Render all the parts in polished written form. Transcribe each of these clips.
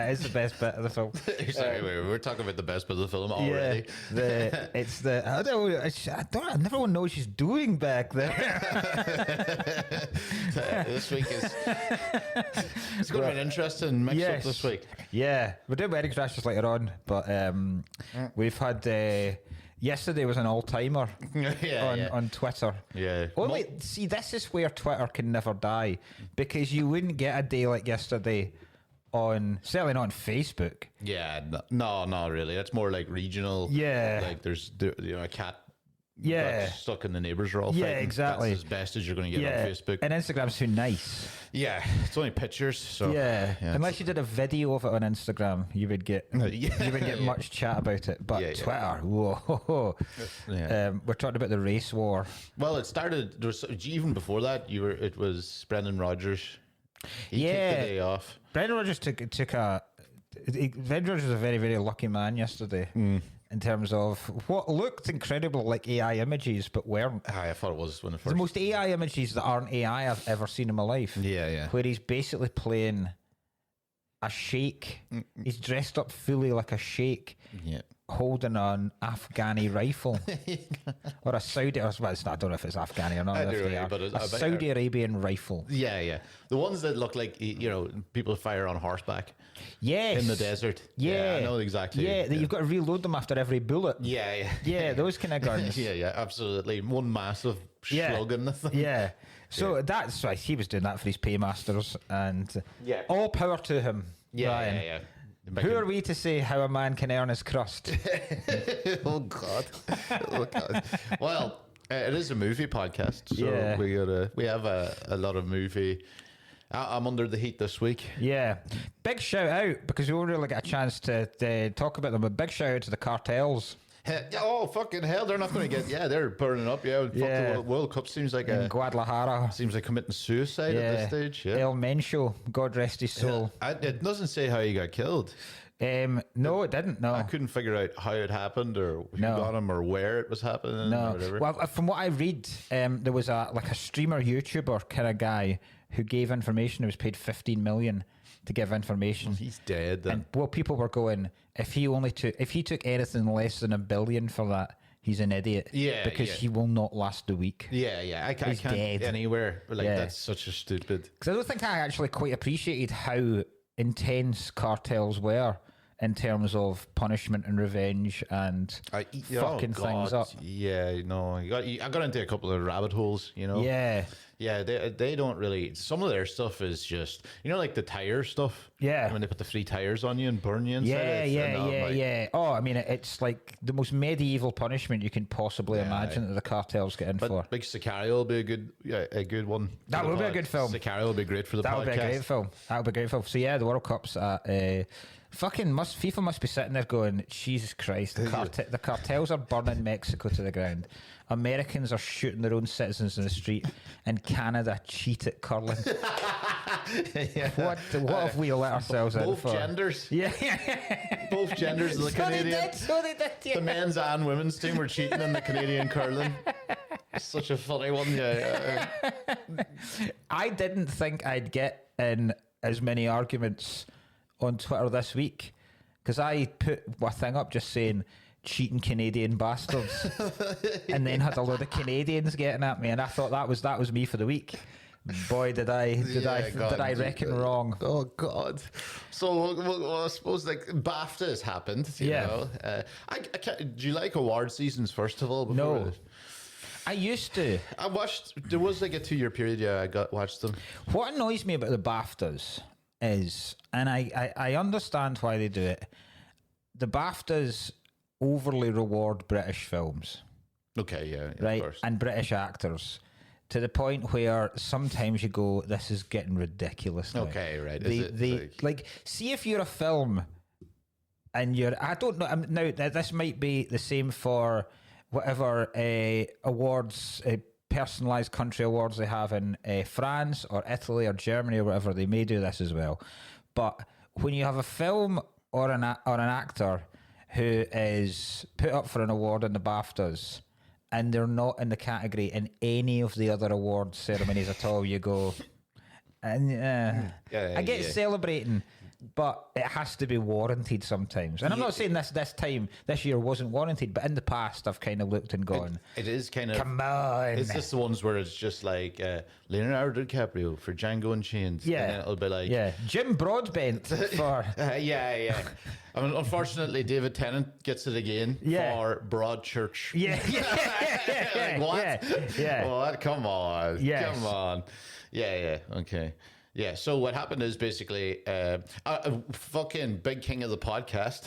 It is the best bit of the film. Sorry, we're talking about the best bit of the film already. I never know what she's doing back there. This week is it's going to be an interesting mix up this week. Yeah, we're doing Wedding Crashers later on, but we've had yesterday was an all-timer on Twitter. Yeah. See, this is where Twitter can never die, because you wouldn't get a day like yesterday certainly not on Facebook. Yeah, no, not really. It's more like regional. Yeah, like there's a cat. Yeah, stuck in the neighbours are all fighting. Yeah, exactly. That's as best as you're going to get on Facebook. And Instagram's too nice. Yeah, it's only pictures. So yeah, unless you did a video of it on Instagram, you would get much chat about it. But Twitter, whoa. We're talking about the race war. Well, it started. There was, even before that, it was Brendan Rodgers. He took the day off. Brendan Rodgers Brendan Rodgers was a very, very lucky man yesterday. In terms of what looked incredible like AI images, but weren't. I thought it was when the first. The most AI images that aren't AI I've ever seen in my life. Yeah. Where he's basically playing a sheikh. He's dressed up fully like a sheikh. Yeah. Holding an Afghani rifle. Or a Saudi, I don't know if it's Afghani or not. But a Saudi Arabian rifle. Yeah. The ones that look like, people fire on horseback. Yes. In the desert. Yeah. I know exactly. Yeah, you've got to reload them after every bullet. Yeah. Yeah, those kind of guns. yeah, absolutely. One massive slug in the thing. Yeah. So that's right. He was doing that for his paymasters, and all power to him. Yeah. Who are we to say how a man can earn his crust? Oh God. Well, it is a movie podcast, so we have a lot of movie. I'm under the heat this week. Yeah, big shout out, because we won't really get a chance to talk about them. But big shout out to the cartels. Oh fucking hell! They're not going to get. They're burning up. The World Cup seems like in Guadalajara. Seems like committing suicide at this stage. Yeah. El Mencho, God rest his soul. It doesn't say how he got killed. No, it didn't. No, I couldn't figure out how it happened, or who got him, or where it was happening. No, or whatever. Well, from what I read, there was a streamer YouTuber kind of guy who gave information. Who was paid 15 million to give information. He's dead then. And people were going, if he took anything less than $1 billion for that, he's an idiot. Yeah, because he will not last a week. Yeah. I can't dead. anywhere. That's such a stupid. Because I don't think I actually quite appreciated how intense cartels were in terms of punishment and revenge and fucking things up. Yeah, no, I got into a couple of rabbit holes, Yeah, they don't really. Some of their stuff is just, like the tire stuff. Yeah, when they put the free tires on you and burn you inside. Yeah. Oh, I mean, it's like the most medieval punishment you can possibly imagine that the cartels get in for. Big Sicario will be a good one. That will be a good film. Sicario will be great for the podcast. That would be a great film. So yeah, the World Cup's at. FIFA must be sitting there going, Jesus Christ, the cartels are burning Mexico to the ground. Americans are shooting their own citizens in the street, and Canada cheat at curling. What have we let ourselves in for? Both genders. Yeah. Both genders of the Canadian. So they did, yeah. The men's and women's team were cheating in the Canadian curling. Such a funny one, I didn't think I'd get in as many arguments on Twitter this week, because I put a thing up just saying cheating Canadian bastards and then had a load of Canadians getting at me, and I thought that was me for the week. Boy, did I reckon wrong. Oh God. So I suppose BAFTA has happened, you know. Do you like award seasons first of all? No. I used to. There was like a 2-year period, I watched them. What annoys me about the BAFTAs is, and I understand why they do it, the BAFTAs overly reward British films. Okay, yeah, right, of course. And British actors, to the point where sometimes you go, this is getting ridiculous now. Okay, right. See if you're a film and I don't know, now this might be the same for whatever awards, personalised country awards they have in France or Italy or Germany or whatever. They may do this as well. But when you have a film or an actor who is put up for an award in the BAFTAs and they're not in the category in any of the other awards ceremonies at all, you go, and I get celebrating but it has to be warranted sometimes. And I'm not saying this year wasn't warranted, but in the past I've kind of looked and gone, it is kind of, come on. It's just the ones where it's just like Leonardo DiCaprio for Django Unchained. Yeah. And then it'll be like, Jim Broadbent for yeah. I mean, unfortunately, David Tennant gets it again for Broadchurch. Like, what? Yeah. What? Come on. Yes. Come on. Yeah. Okay. Yeah. So what happened is basically a fucking big king of the podcast,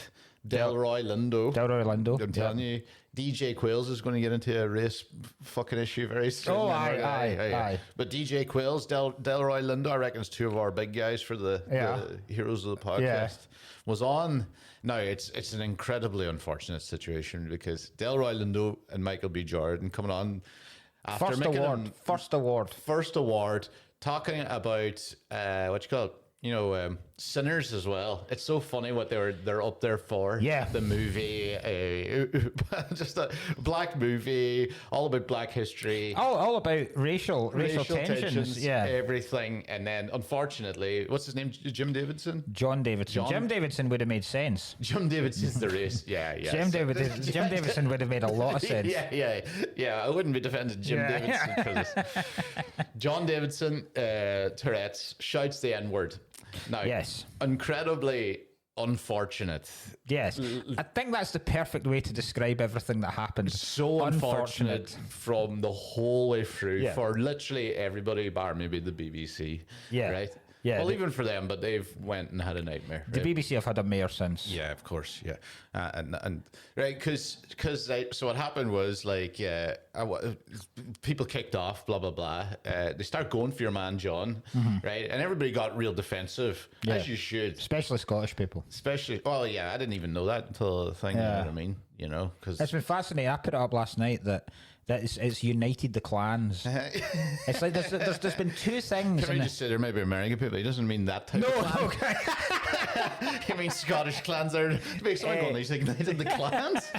Delroy Lindo. I'm telling you, DJ Quills is going to get into a race fucking issue very soon. Oh, aye. But DJ Quills, Delroy Lindo, I reckon is two of our big guys for the heroes of the podcast, was on. Now, it's an incredibly unfortunate situation because Delroy Lindo and Michael B. Jordan coming on after First award, talking about what you call it, Sinners as well. It's so funny what they're up there for. Yeah. The movie, just a black movie, all about black history. All about racial tensions. Yeah. Everything. And then, unfortunately, what's his name? Jim Davidson? John Davidson. Jim Davidson would have made sense. Jim Davidson's the race. Yeah. Jim Davidson would have made a lot of sense. Yeah. I wouldn't be defending Jim Davidson for this. John Davidson, Tourette's, shouts the N-word. Now, incredibly unfortunate. Yes. I think that's the perfect way to describe everything that happened. So unfortunate from the whole way through for literally everybody, bar maybe the BBC. Yeah. Right? Yeah. Well, even for them, but they've went and had a nightmare. The BBC have had a mayor since. Yeah, of course. Yeah. And right, because so what happened was like people kicked off, blah blah blah. They start going for your man John, right? And everybody got real defensive, as you should, especially Scottish people. Well, I didn't even know that until the thing. You know what I mean? Because it's been fascinating. I put it up last night that it's united the clans. It's like there's been two things. Can I just say there may be American people? He doesn't mean that type of clan. Okay. He means Scottish clans are. Makes someone going, he's ignited the clans.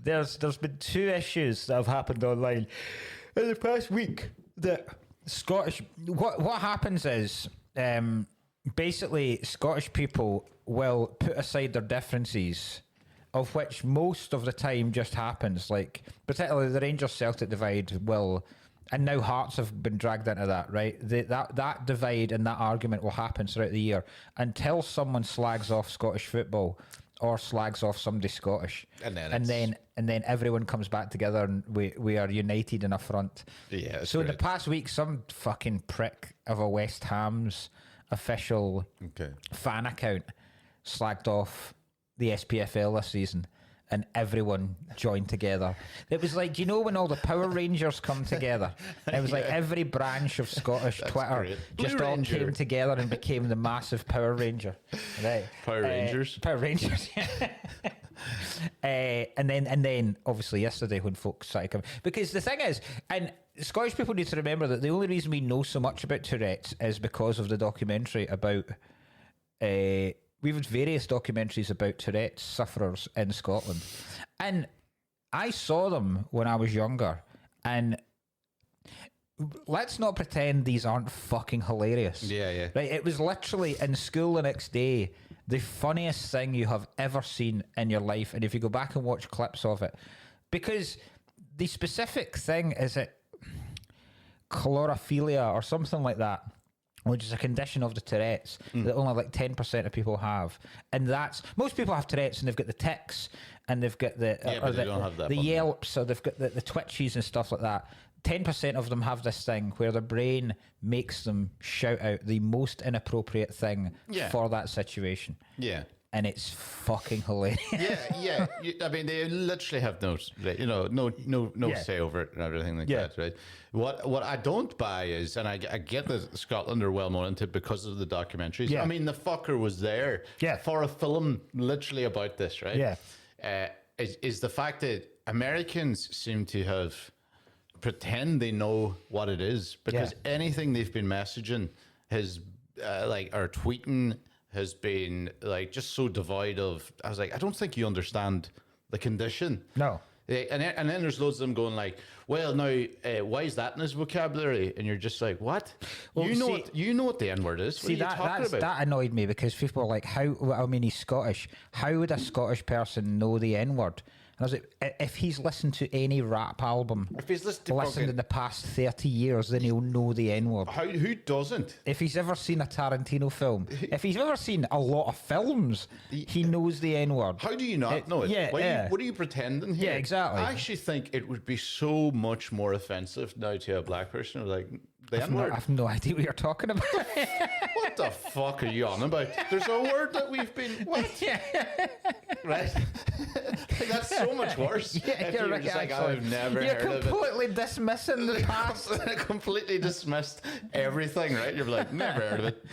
There's been two issues that have happened online in the past week. That Scottish. What happens is basically Scottish people will put aside their differences, of which most of the time just happens, like particularly the Rangers-Celtic divide will, and now Hearts have been dragged into that, right? That divide and that argument will happen throughout the year until someone slags off Scottish football or slags off somebody Scottish, and then everyone comes back together and we are united in a front. Yeah. So in the past week, some fucking prick of a West Ham's official fan account slagged off the SPFL this season, and everyone joined together. It was like, when all the Power Rangers come together? It was like every branch of Scottish Twitter just all came together and became the massive Power Ranger. Right. Power Rangers. And then obviously yesterday when folks started coming, because the thing is, and Scottish people need to remember that the only reason we know so much about Tourette's is because of the documentary about we've had various documentaries about Tourette's sufferers in Scotland. And I saw them when I was younger. And let's not pretend these aren't fucking hilarious. Yeah. Right? It was literally in school the next day, the funniest thing you have ever seen in your life. And if you go back and watch clips of it, because the specific thing is chlorophilia or something like that, which is a condition of the Tourette's that only like 10% of people have. And most people have Tourette's and they've got the tics and they've got the yelps, or they've got the twitches and stuff like that. 10% of them have this thing where their brain makes them shout out the most inappropriate thing for that situation. Yeah. And it's fucking hilarious. Yeah. I mean, they literally have no say over it and everything like that, right? What I don't buy is, and I get that Scotland are well known into because of the documentaries. Yeah. I mean, the fucker was there for a film literally about this, right? Yeah. Is the fact that Americans seem to have pretend they know what it is, because anything they've been messaging has or tweeting has been like just so devoid of. I was like, I don't think you understand the condition. No. And then there's loads of them going like, well, now why is that in his vocabulary? And you're just like, what? Well, you know what the N-word is. What are you talking about? That annoyed me because people are like, how? I mean, he's Scottish. How would a Scottish person know the N-word? And I was like, if he's listened to any rap album, if he's listened in the past 30 years, then he'll know the N-word. Who doesn't? If he's ever seen a Tarantino film, if he's ever seen a lot of films, he knows the N-word. How do you not know it? Yeah, what are you pretending here? Yeah, exactly. I actually think it would be so much more offensive now to a black person. Like, the N-word. I have no idea what you're talking about. What the fuck are you on about? There's a word that we've been... What? Right? That's so much worse. Yeah, you're right, just like, I've never heard of it. You're completely dismissing the past. Completely dismissed everything, right? You're like, never heard of it.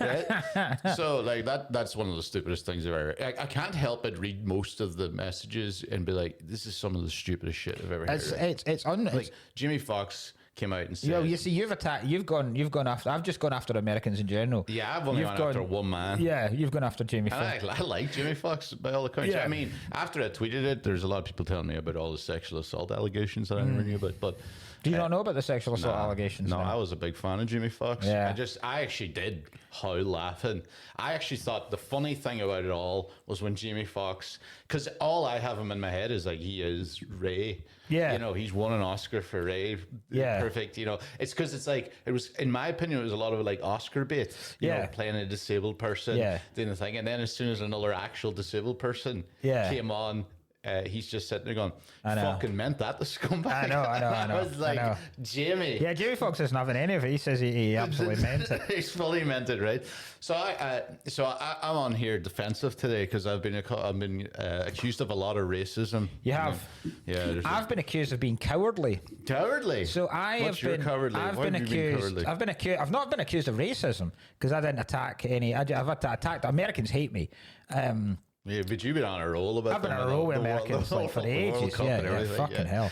Right? So, like, that's one of the stupidest things I've ever... I can't help but read most of the messages and be like, this is some of the stupidest shit I've ever heard. Like, Jimmy Fox came out and said, you see, you've gone after. I've just gone after Americans in general. Yeah, I've only gone after one man. Yeah, you've gone after Jamie Foxx. I like Jamie Foxx by all accounts. Yeah. I mean, after I tweeted it, there's a lot of people telling me about all the sexual assault allegations that I never knew about. But do you not know about the sexual assault allegations? No, I was a big fan of Jamie Foxx. Yeah. I actually did howl laughing. I actually thought the funny thing about it all was when Jamie Foxx, because all I have him in my head is like he is Ray. Yeah. You know, he's won an Oscar for Ray. Yeah. Perfect. You know, it's because it's like, it was, in my opinion, it was a lot of like Oscar bait. You know, playing a disabled person, doing the thing. And then as soon as another actual disabled person came on, he's just sitting there going, fucking meant that, the scumbag. I know. I was like, Jamie. Yeah, Jamie Foxx isn't having any of it. He says he absolutely meant it. He's fully meant it, right? So I'm on here defensive today because I've been accused of a lot of racism. You have? Yeah. I've been accused of being cowardly. Cowardly? So cowardly? I've been accused. I've not been accused of racism because I didn't attack any. I've attacked. Americans hate me. Yeah, but you've been on a roll about. I've been on a roll with Americans for ages. Yeah, fucking hell.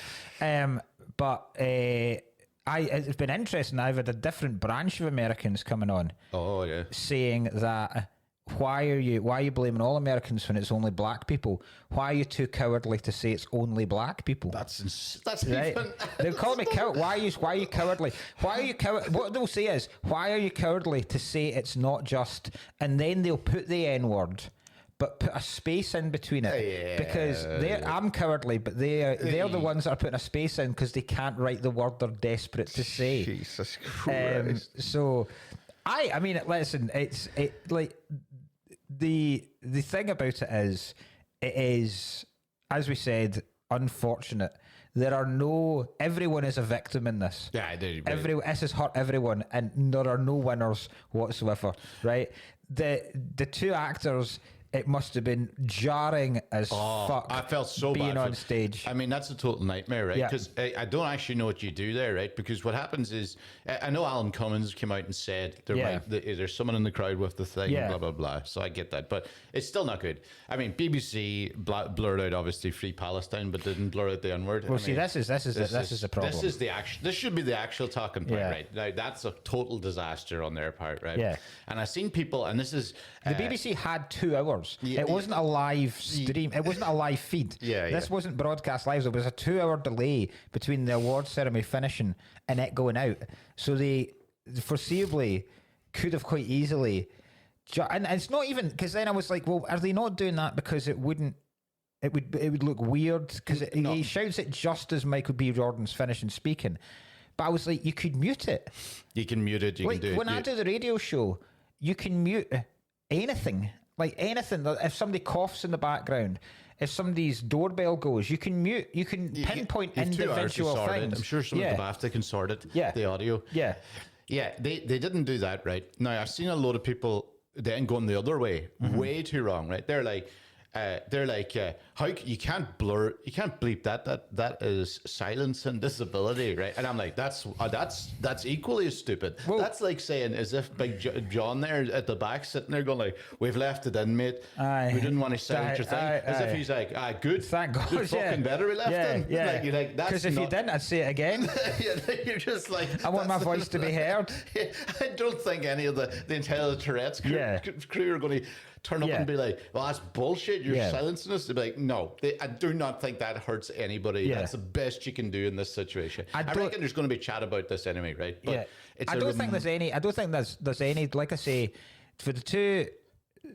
But it's been interesting. I've had a different branch of Americans coming on. Oh yeah. Saying that why are you blaming all Americans when it's only black people? Why are you too cowardly to say it's only black people? That's right. Even... They'll call me coward. Why are you cowardly? Why are you coward? What they'll say is, why are you cowardly to say it's not just? And then they'll put the N-word, but put a space in between it because I'm cowardly, but they're the ones that are putting a space in because they can't write the word they're desperate to say. Jesus Christ! So, I mean, listen, like the thing about it is as we said, unfortunate. There are everyone is a victim in this. Yeah, I do. This has hurt everyone, and there are no winners whatsoever. Right? The two actors. It must have been jarring as fuck. I felt so being bad on stage. I mean, that's a total nightmare, right? Because I don't actually know what you do there, right? Because what happens is, I know Alan Cummins came out and said there's someone in the crowd with the thing, blah blah blah. So I get that, but it's still not good. I mean, BBC blurred out obviously Free Palestine, but didn't blur out the N-word. Well, see, this is the problem. This is this should be the actual talking point, right? Now that's a total disaster on their part, right? Yeah. And I've seen people, and this is the BBC had 2 hours. It wasn't a live stream. It wasn't a live feed. This wasn't broadcast live. There was a 2-hour delay between the award ceremony finishing and it going out. So they foreseeably could have quite easily. And it's not even because then I was like, well, are they not doing that because it would look weird because he shouts it just as Michael B. Jordan's finishing speaking. But I was like, you could mute it. You can mute it. You can do it. When I do the radio show, you can mute anything. Like anything, if somebody coughs in the background, if somebody's doorbell goes, you can mute, you can pinpoint individual things. I'm sure someone at the BAFTA can sort it, the audio. Yeah, they didn't do that, right? Now, I've seen a lot of people then going the other way, way too wrong, right? They're like, how you can't bleep that is silence and disability, right? And I'm like, that's equally as stupid. Well, that's like saying as if Big John there at the back sitting there going like, we've left it in, mate. We didn't want to silence your thing. As if he's like, good, thank God, good fucking better we left in. Yeah. Like, you're like, that's because if you didn't, I'd say it again. You're just like, I want my voice to be heard. I don't think any of the entire Tourette's crew are going to turn up Yeah. and be like, well, that's bullshit. You're Yeah. silencing us. They'd be like, no, I do not think that hurts anybody. Yeah. That's the best you can do in this situation. I reckon there's going to be chat about this anyway, right? But Yeah. I don't think there's any, like I say, for the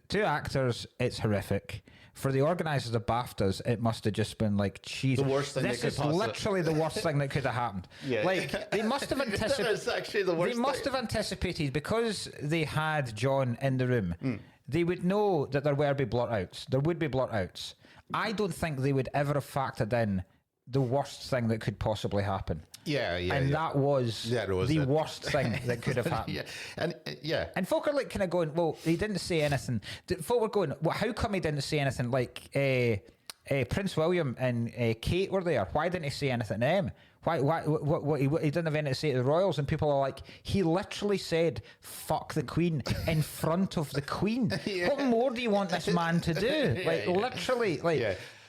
two actors, it's horrific. For the organisers of BAFTAs, it must have just been like, Jesus, the worst thing this is literally the worst thing that could have happened. Yeah. Like, they must have anticipated. It's actually the worst They must have anticipated, because they had John in the room, they would know that there would be blot-outs. There would be blot-outs. I don't think they would ever have factored in the worst thing that could possibly happen. And that was the worst thing that could have happened. And folk are like kind of going, well, he didn't say anything. Folk were going, well, how come he didn't say anything? Like Prince William and Kate were there. Why didn't he say anything to them? What he didn't have anything to say to the royals, and people are like, he literally said "fuck the Queen" in front of the Queen. What more do you want this man to do? Literally,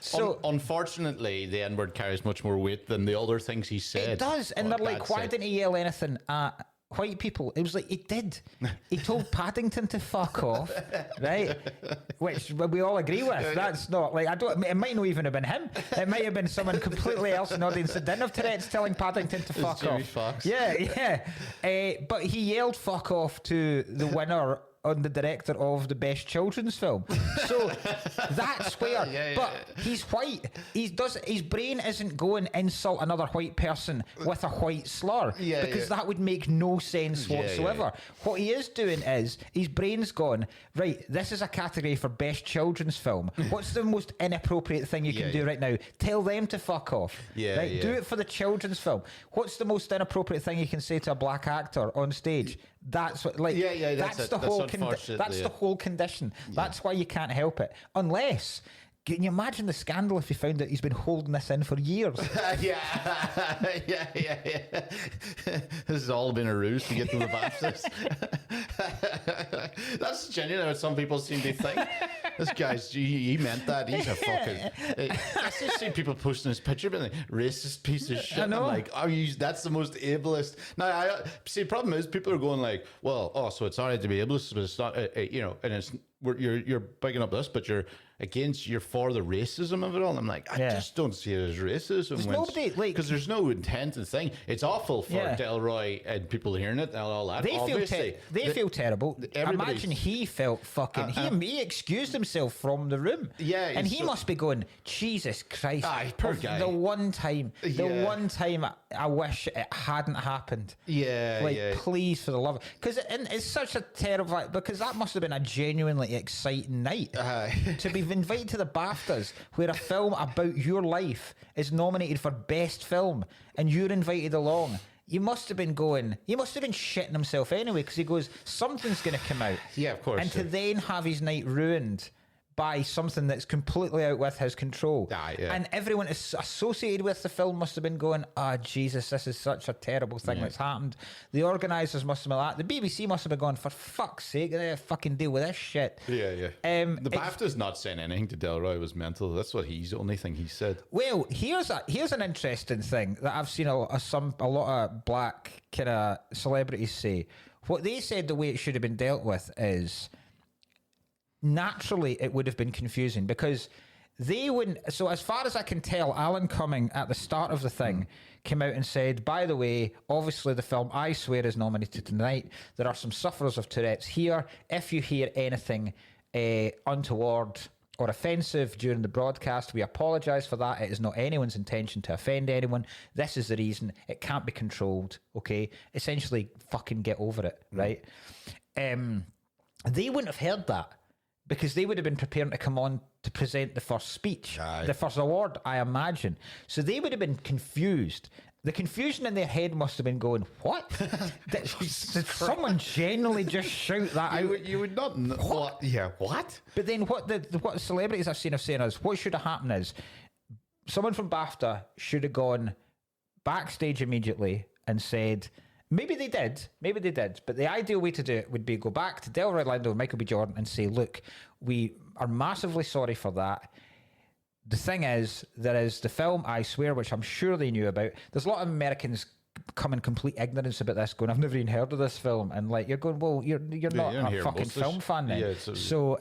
So unfortunately, the N-word carries much more weight than the other things he said. It does, and they're like, why didn't he yell anything at white people? It was like, he did. He told Paddington to fuck off, right? Which we all agree with. That's not like, it might not even have been him. It might have been someone completely else in the audience that didn't have Tourette's telling Paddington to fuck Jimmy off. Fox. Yeah. But he yelled fuck off to the winner on the director of the best children's film. So that's where but he's white. His brain isn't going insult another white person with a white slur because that would make no sense whatsoever. What he is doing is his brain's gone, right, this is a category for best children's film. What's the most inappropriate thing you can do right now? Tell them to fuck off. Do it for the children's film. What's the most inappropriate thing you can say to a black actor on stage? That's what, like, that's the whole condition. That's why you can't help it. Unless, can you imagine the scandal if you found out he's been holding this in for years? This has all been a ruse to get to the BAFTAs. That's genuine what some people seem to think. This guy's, he meant that. He's a fucking... I just see people posting his picture, but like, racist piece of shit. I know. I'm like, that's the most ableist. Now, see, the problem is people are going like, well, so it's all right to be ableist, but it's not, and it's... You're bigging up this, but you're for the racism of it all. I'm like, I just don't see it as racism. There's nobody, like, because there's no intent and thing. It's awful for Delroy and people hearing it and all that. They feel terrible. Imagine he felt fucking. He excused himself from the room. And he must be going, Jesus Christ! Poor guy. The one time I wish it hadn't happened. Please, for the love, because it's such a terrible. Because that must have been a genuinely exciting night to be invited to the BAFTAs, where a film about your life is nominated for best film, and you're invited along. You must have been shitting himself anyway, because he goes, something's going to come out. Yeah, of course. And to then have his night ruined by something that's completely out with his control. And everyone associated with the film must have been going, Jesus, this is such a terrible thing that's happened. The organisers must have been like, the BBC must have been going, for fuck's sake, they fucking deal with this shit. The BAFTA's not saying anything to Delroy was mental. That's what the only thing he said. Well, here's an interesting thing that I've seen a lot of black kind of celebrities say. What they said the way it should have been dealt with is, naturally it would have been confusing because they wouldn't. So as far as I can tell, Alan Cumming at the start of the thing came out and said, by the way, obviously the film I Swear is nominated tonight. There are some sufferers of Tourette's here. If you hear anything untoward or offensive during the broadcast, we apologise for that. It is not anyone's intention to offend anyone. This is the reason. It can't be controlled, okay? Essentially, fucking get over it, right? They wouldn't have heard that, because they would have been preparing to come on to present the first speech, the first award, I imagine. So they would have been confused. The confusion in their head must have been going, what? Did someone genuinely just shout that out? You would not know. What? Yeah, what? But then what the celebrities I've seen saying is, what should have happened is, someone from BAFTA should have gone backstage immediately and said, maybe they did, but the ideal way to do it would be go back to Delroy Lindo and Michael B. Jordan and say, look, we are massively sorry for that. The thing is, there is the film I Swear, which I'm sure they knew about. There's a lot of Americans come in complete ignorance about this, going, I've never even heard of this film, and like you're going, well, you're not a fucking film fan then. Yeah, so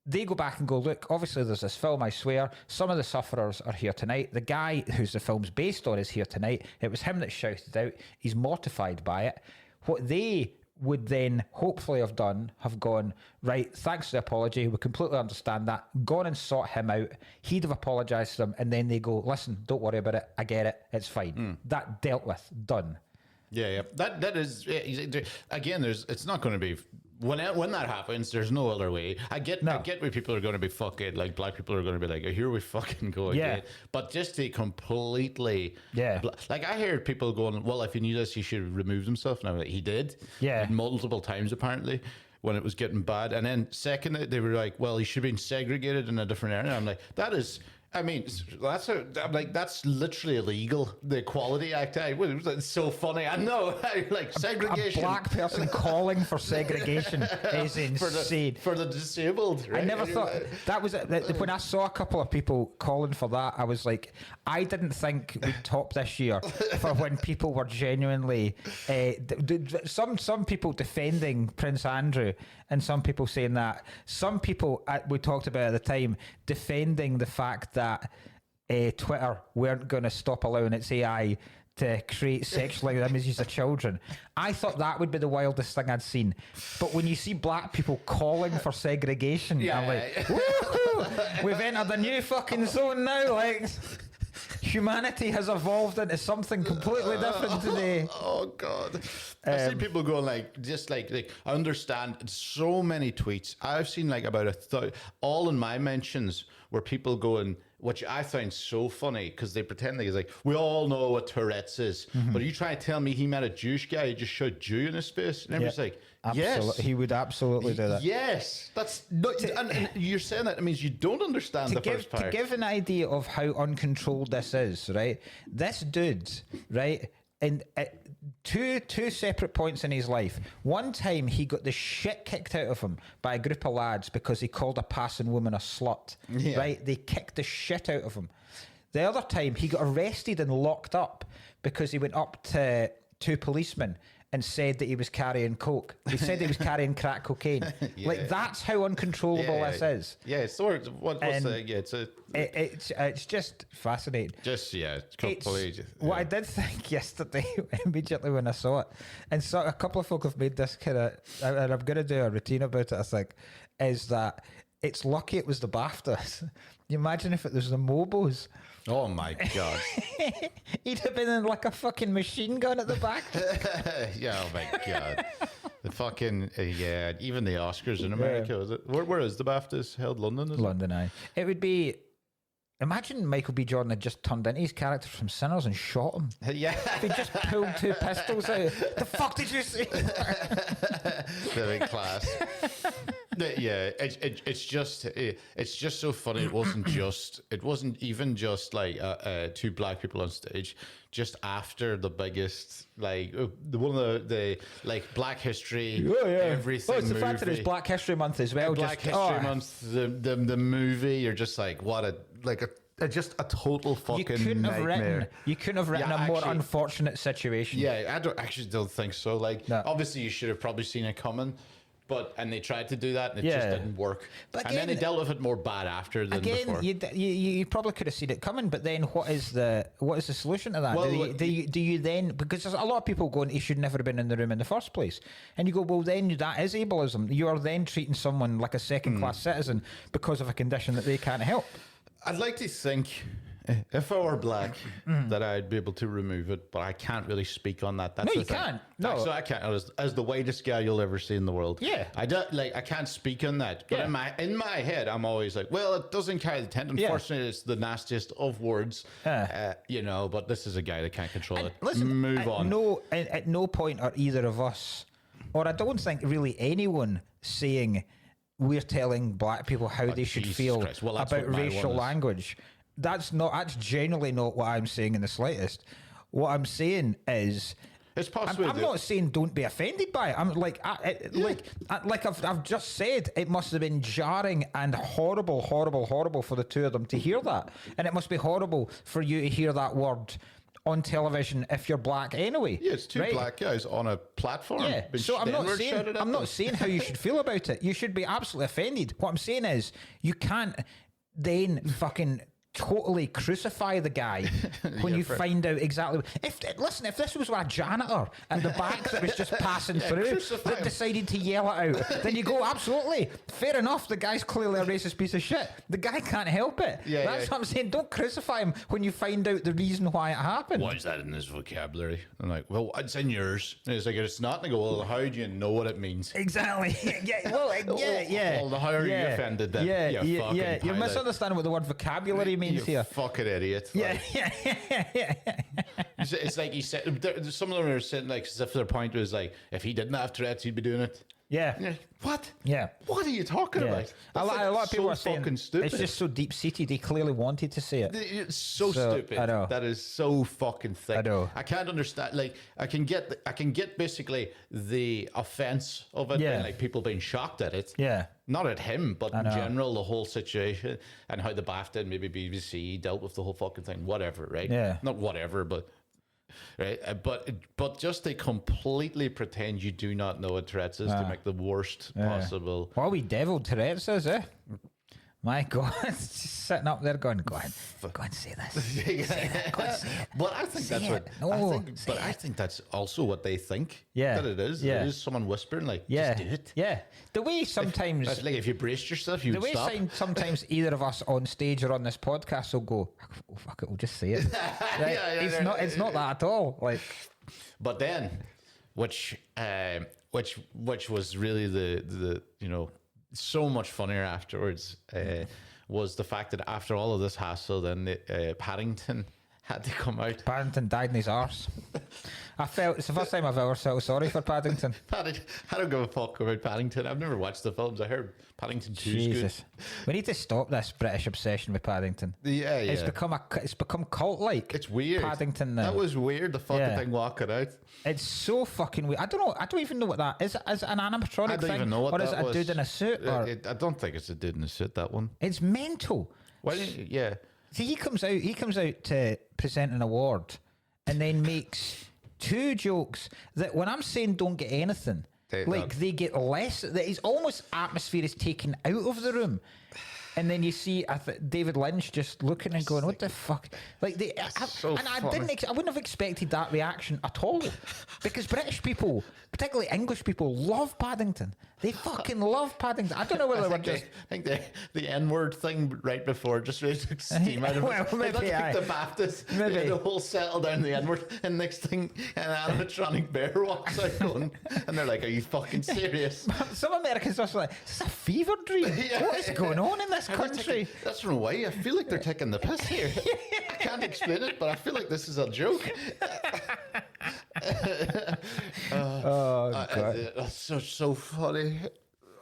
they go back and go, look, obviously there's this film, I swear, some of the sufferers are here tonight. The guy who's the film's based on is here tonight. It was him that shouted out. He's mortified by it. What they would then hopefully have done, have gone, right, thanks for the apology, we completely understand that, gone and sought him out, he'd have apologised to them, and then they go, listen, don't worry about it, I get it, it's fine. That dealt with, done. Yeah. That is, again, it's not going to be, when that happens, there's no other way. I get where people are going to be fucking, like, black people are going to be like, oh, here we fucking go again. But just to completely, like, I heard people going, well, if he knew this, he should have removed himself. And I'm like, he did. Yeah. Multiple times, apparently, when it was getting bad. And then second, they were like, well, he should have been segregated in a different area. I'm like, that is... I mean, that's literally illegal. The Equality Act. It's so funny. I know, like segregation. A black person calling for segregation is insane for the disabled. Right? I never thought that was when I saw a couple of people calling for that. I was like, I didn't think we'd top this year for when people were genuinely some people defending Prince Andrew, and some people saying that. Some people we talked about at the time defending the fact that Twitter weren't going to stop allowing its AI to create sexual images of children. I thought that would be the wildest thing I'd seen. But when you see black people calling for segregation, I'm like, woohoo! We've entered a new fucking zone now. Like, humanity has evolved into something completely different today. Oh God. I've seen people going like, just like I understand so many tweets. I've seen like about all in my mentions where people going, which I find so funny because they pretend like we all know what Tourette's is, but you try to tell me he met a Jewish guy who just showed Jew in his face, and everyone's like, yes, he would absolutely do that. Yes, that's not, and you're saying that it means you don't understand the first part. To give an idea of how uncontrolled this is, right? This dude, right, and two separate points in his life. One time he got the shit kicked out of him by a group of lads because he called a passing woman a slut. Yeah. Right? They kicked the shit out of him. The other time he got arrested and locked up because he went up to two policemen and said that he was carrying coke. He said he was carrying crack cocaine. Yeah. Like, that's how uncontrollable this is. Yeah, it's just fascinating. What I did think yesterday, immediately when I saw it, and so a couple of folk have made this kind of, and I'm going to do a routine about it, I think, is that it's lucky it was the BAFTAs. You imagine if it was the Mobos. Oh my God. He'd have been in like a fucking machine gun at the back. Yeah, oh my God. The fucking, even the Oscars in America, is it? Where is the BAFTAs held? London, is London, aye. It would be, imagine Michael B. Jordan had just turned into his character from Sinners and shot him. Yeah. If he just pulled two pistols out. The fuck did you say? Very class. Yeah, it's just so funny. It wasn't even just like two black people on stage. Just after the biggest, like one of the like Black History, everything. Oh, it's the fact that it's Black History Month as well. Black History Month, the movie. You're just like, what just a total fucking nightmare. You couldn't have written a more unfortunate situation. Yeah, I don't think so. Like, obviously, you should have probably seen it coming. And they tried to do that, and it just didn't work. But again, and then they dealt with it more bad after than before. You probably could have seen it coming, but then what is the solution to that? Well, do you then, because there's a lot of people going, he should never have been in the room in the first place, and you go, well, then that is ableism. You are then treating someone like a second-class citizen because of a condition that they can't help. I'd like to think, if I were black, that I'd be able to remove it, but I can't really speak on that. That's no, you can't. No, so I can't. As the whitest guy you'll ever see in the world. Yeah, I can't speak on that. But in my head, I'm always like, well, it doesn't carry the intent. Unfortunately, it's the nastiest of words. But this is a guy that can't control it. Listen, move on. At no point are either of us, or I don't think really anyone, saying we're telling black people how they should feel about racial language. That's genuinely not what I'm saying in the slightest. What I'm saying is, It's possible. I'm not saying don't be offended by it. I'm like, I've just said, it must have been jarring and horrible for the two of them to hear that, and it must be horrible for you to hear that word on television if you're black anyway. Yeah, it's two black guys on a platform. Yeah, so I'm not saying how you should feel about it. You should be absolutely offended. What I'm saying is, you can't then fucking totally crucify the guy when you find out exactly. If this was a janitor at the back that was just passing through that decided to yell it out, then you go, absolutely, fair enough, the guy's clearly a racist piece of shit. The guy can't help it. That's what I'm saying. Don't crucify him when you find out the reason why it happened. Why is that in his vocabulary? I'm like, well, it's in yours. And it's like, it's not. And I go, well, how do you know what it means? Exactly. Well, how are you offended then? You're misunderstanding what the word vocabulary means. You fucking idiot. It's like he said, some of them are sitting like as if their point was like, if he didn't have Tourette's, he'd be doing it. Yeah. What? Yeah. What are you talking about? A lot of people are saying stupid. It's just so deep seated. They clearly wanted to say it. It's so stupid. I know. That is so fucking thick. I know. I can't understand. Like, I can get basically the offense of it, and like people being shocked at it. Yeah. Not at him, but in general, the whole situation and how the BAFTA and maybe BBC dealt with the whole fucking thing. Whatever, right? Yeah. Not whatever, but. Right, but just to completely pretend you do not know what Tourette's is to make the worst possible. What a wee devil Tourette's is, eh? My God, just sitting up there going, go on, say this. Say it. Go on, say it. But I think say that's it. what. I think that's also what they think. That it is. Yeah. It is someone whispering like, just do it. Yeah. The way sometimes, it's like if you braced yourself, you would stop. The way sometimes either of us on stage or on this podcast will go, oh, fuck it, we'll just say it. Right? It's not that at all. Like, but then, which was really the so much funnier afterwards was the fact that after all of this hassle, then Paddington had to come out. Paddington died in his arse. It's the first time I've ever felt sorry for Paddington. I don't give a fuck about Paddington. I've never watched the films. I heard Paddington 2 is good. We need to stop this British obsession with Paddington. Yeah. It's become cult-like. It's weird. Paddington now. That was weird, the fucking thing walking out. It's so fucking weird. I don't know. I don't even know what that is. Is it an animatronic thing? I don't even know what that was. Or is it a dude in a suit? I don't think it's a dude in a suit, that one. It's mental. See, he comes out to present an award and then makes two jokes that when I'm saying don't get anything, they get less. That his almost atmosphere is taken out of the room. And then you see David Lynch just looking and going, "What the fuck?" Like I wouldn't have expected that reaction at all, because British people, particularly English people, love Paddington. They fucking love Paddington. I don't know whether I think the N-word thing right before just really took steam out of it. Well, maybe the Baptists, the whole settle down the N-word, and next thing an animatronic bear walks out going, and they're like, "Are you fucking serious?" Some Americans are like, "Is this a fever dream? What is going on in this country?" That's from away. I feel like they're taking the piss here. I can't explain it, but I feel like this is a joke. God. That's so funny.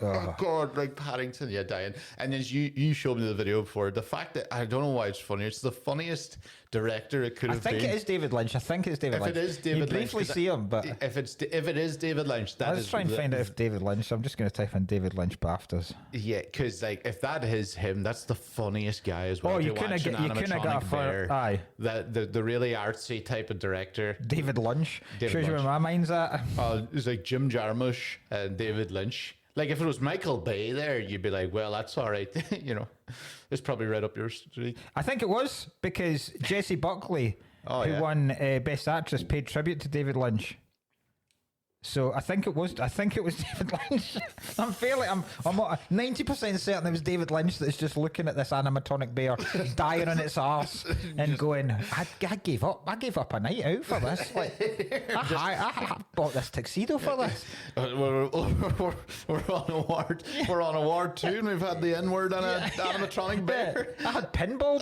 Oh God, like Paddington, dying. And as you showed me the video before, the fact that I don't know why it's funny. It's the funniest director it could have been. I think it is David Lynch. If it is David Lynch, you briefly see him, but if it is David Lynch, that let's try and find out if David Lynch. I'm just going to type in David Lynch BAFTAs. Yeah, because like if that is him, that's the funniest guy as well. Oh, you couldn't have got for the really artsy type of director. David Lynch. Shows you where my mind's at. Oh, it's like Jim Jarmusch and David Lynch. Like, if it was Michael Bay there, you'd be like, well, that's all right. It's probably right up your street. I think it was, because Jessie Buckley, who won Best Actress, paid tribute to David Lynch. So I think it was David Lynch. I'm 90% certain it was David Lynch that's just looking at this animatronic bear dying on its arse and going, I gave up a night out for this. Like, I bought this tuxedo for this. We're on award 2 and we've had the N-word on an animatronic bear. I had pinball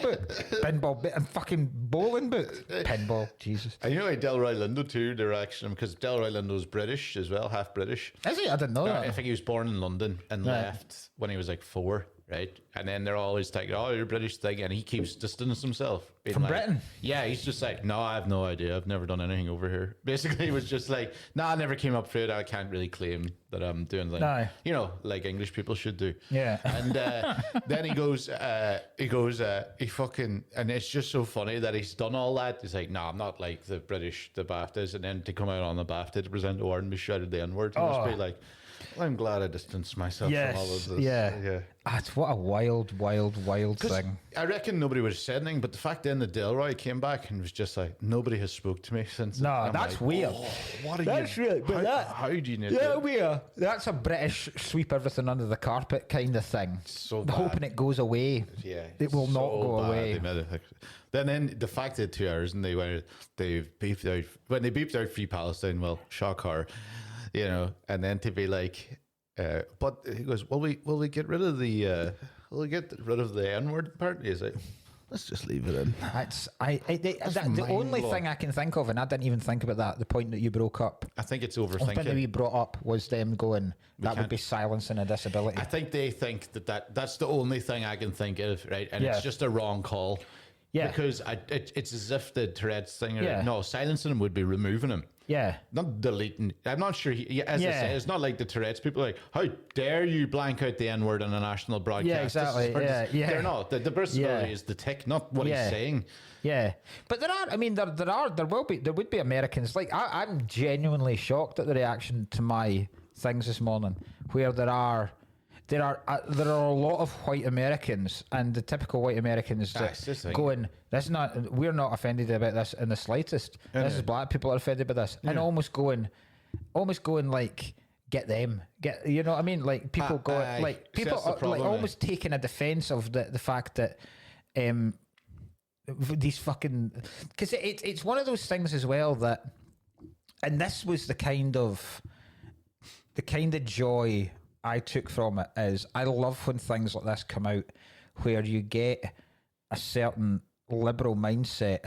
and fucking bowling boot. Pinball, Jesus. And Delroy Lindo too, direction, because Delroy Lindo was British as well, half British. Is he? I didn't know that. I think he was born in London and left when he was like 4, right? And then they're always taking, oh, you're British thing, and he keeps distancing himself. From Britain? Yeah, he's just like, no, I have no idea. I've never done anything over here. Basically, he was just like, no, I never came up for it. I can't really claim that I'm doing like, like English people should do. Yeah. And then he goes, he fucking, and it's just so funny that he's done all that. He's like, no, I'm not like the BAFTAs. And then to come out on the BAFTA to present the award and be shouted the N-word, he must be like, well, I'm glad I distanced myself from all of this. Yeah. That's what a wild thing. I reckon nobody would have said anything, but the fact then that Delroy came back and was just like, nobody has spoke to me since. No, that's like, weird. Oh, what are that's you? Really, but how do you know? Yeah, weird. That's a British sweep everything under the carpet kind of thing. So hoping it goes away. Yeah, it will not go away. Then the fact that 2 hours and they beeped out when they beeped out Free Palestine. Well, shock horror. And then to be like, but he goes, will we get rid of the N-word part? He's like, let's just leave it in. The only thing I can think of, and I didn't even think about that, the point that you broke up. I think it's overthinking. The point that we brought up was them going, that would be silencing a disability. I think they think that's the only thing I can think of, right? And it's just a wrong call. Yeah. Because it's as if the Tourette's thing, silencing him would be removing him. Yeah. Not deleting. I'm not sure. I say, it's not like the Tourette's people are like, how dare you blank out the N-word on a national broadcast? Yeah, exactly. They're not. The disability is the tick, not what he's saying. Yeah. But there would be Americans. Like, I'm genuinely shocked at the reaction to my things this morning, where there are a lot of white Americans, and the typical white Americans going, we're not offended about this in the slightest. This is black people are offended by this, and almost going like, get them, you know what I mean? Like people going, like people are like almost taking a defense of the fact that these fucking, because it's one of those things as well that, and this was the kind of joy I took from it, is I love when things like this come out, where you get a certain liberal mindset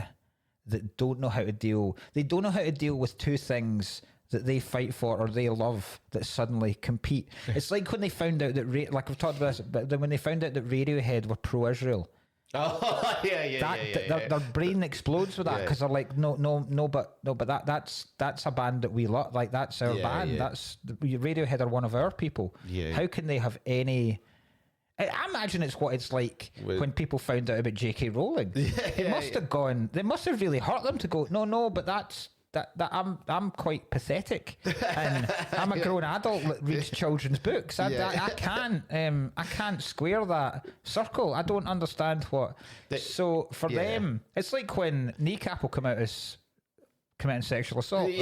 that don't know how to deal. They don't know how to deal with two things that they fight for or they love that suddenly compete. It's like when they found out that, like we've talked about this, but when they found out that Radiohead were pro-Israel. Oh yeah. Their brain explodes with that, because they're like, no, but that's a band that we love. Like, that's our band. Yeah. That's Radiohead are one of our people. Yeah. How can they have any? I imagine it's what it's like when people found out about J.K. Rowling. It must have gone. They must have really hurt them to go. No, but that's. That I'm quite pathetic, and I'm a grown adult that reads children's books. I can't square that circle. I don't understand what. So for them, it's like when Kneecap will come out as committing sexual assault. We've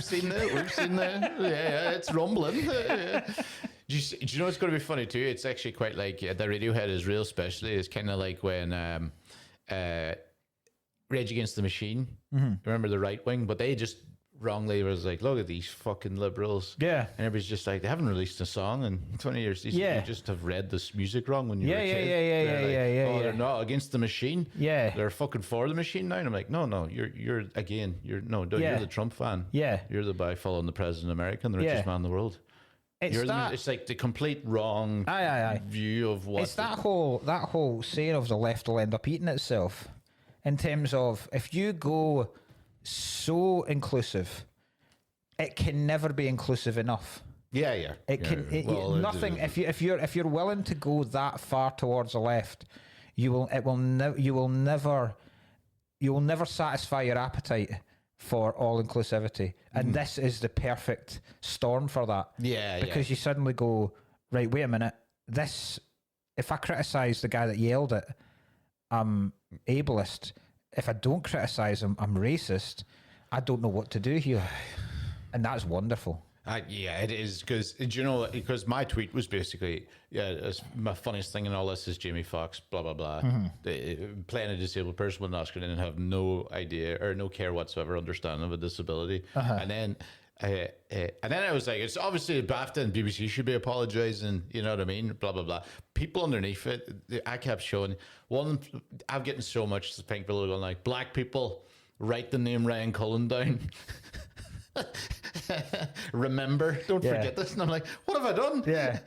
seen that. Yeah, it's rumbling. Do you know what's going to be funny too? It's actually quite like the Radiohead is real, especially. It's kind of like when Rage Against the Machine. Mm-hmm. Remember the right wing? But they just wrongly was like, look at these fucking liberals. Yeah. And everybody's just like, they haven't released a song in 20 years. You just have read this music wrong when you were a kid. They're not against the machine. Yeah. They're fucking for the machine now. And I'm like, no, you're the Trump fan. Yeah. You're the guy following the president of America and the richest man in the world. It's like the complete wrong view of what. It's that whole saying of the left will end up eating itself. In terms of, if you go so inclusive, it can never be inclusive enough. Yeah. It can nothing. If you're willing to go that far towards the left, you will never satisfy your appetite for all inclusivity, and this is the perfect storm for that. Because you suddenly go, right, wait a minute. This, if I criticise the guy that yelled it, I'm ableist. If I don't criticise him, I'm racist. I don't know what to do here. And that's wonderful. It is, because my tweet was basically, my funniest thing in all this is Jamie Foxx, blah, blah, blah. Mm-hmm. Playing a disabled person with an Oscar and have no idea or no care whatsoever, understanding of a disability. Uh-huh. And then I was like, it's obviously BAFTA and BBC should be apologising, you know what I mean? Blah, blah, blah. People underneath it, I kept showing, I'm getting so much pink people going like, black people, write the name Ryan Cullen down. remember, don't forget this. And I'm like, what have I done? Yeah.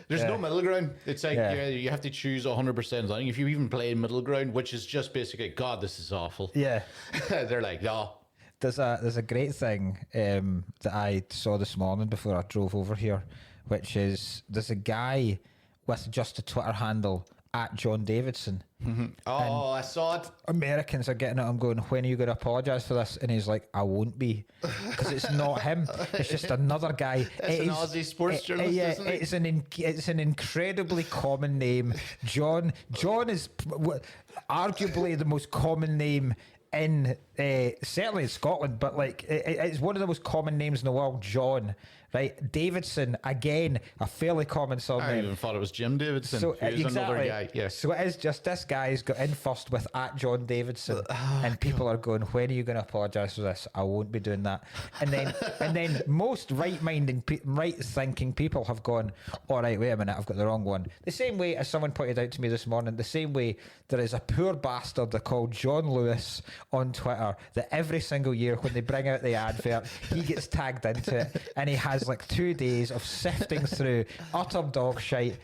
There's no middle ground. It's like you have to choose 100%. I think if you even play middle ground, which is just basically, God, this is awful. Yeah. They're like, no. There's a great thing that I saw this morning before I drove over here, which is there's a guy with just a Twitter handle at John Davidson. Mm-hmm. Oh, I saw it. Americans are getting it. I'm going, when are you going to apologise for this? And he's like, I won't be, because it's not him. It's just another guy. It's an Aussie sports journalist, isn't it? It's an incredibly common name. John is arguably the most common name in certainly in Scotland, but like it's one of the most common names in the world. John, right? Davidson, again, a fairly common surname. I even thought it was Jim Davidson. So another guy. Yeah. So it is just this guy's got in first with at John Davidson, and people are going, when are you going to apologise for this? I won't be doing that. And then most right-thinking people have gone, all right, wait a minute, I've got the wrong one. The same way as someone pointed out to me this morning, the same way there is a poor bastard they call John Lewis on Twitter that every single year when they bring out the advert, he gets tagged into it, and he has like 2 days of sifting through utter dog shite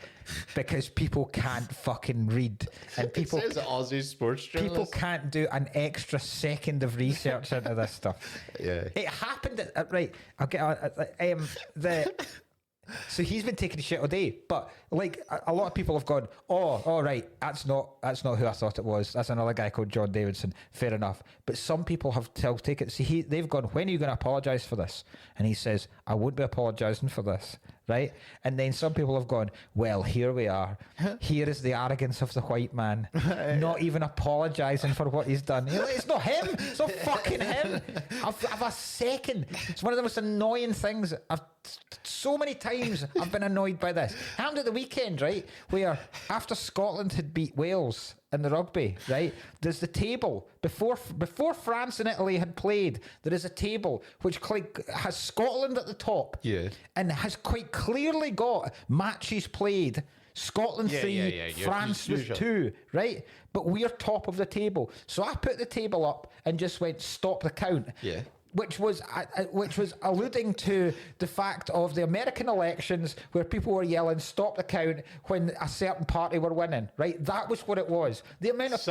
because people can't fucking read, and people it says Aussie sports journalist. People can't do an extra second of research into this stuff. Yeah, it happened at, right. I'll get on So he's been taking shit all day, but like a lot of people have gone, oh, right, that's not who I thought it was. That's another guy called John Davidson. Fair enough. But some people have taken it. See, they've gone, when are you going to apologise for this? And he says, I won't be apologising for this, right? And then some people have gone, well, here we are. Here is the arrogance of the white man, not even apologising for what he's done. You're like, it's not him. It's not fucking him. I've a second. It's one of the most annoying things. So many times I've been annoyed by this. Happened at the weekend, right? Where after Scotland had beat Wales in the rugby, right? There's the table before France and Italy had played. There is a table which has Scotland at the top, and has quite clearly got matches played. Scotland 3, France was 2, right? But we're top of the table. So I put the table up and just went, stop the count. Yeah. Which was alluding to the fact of the American elections where people were yelling "stop the count" when a certain party were winning. Right, that was what it was. The amount of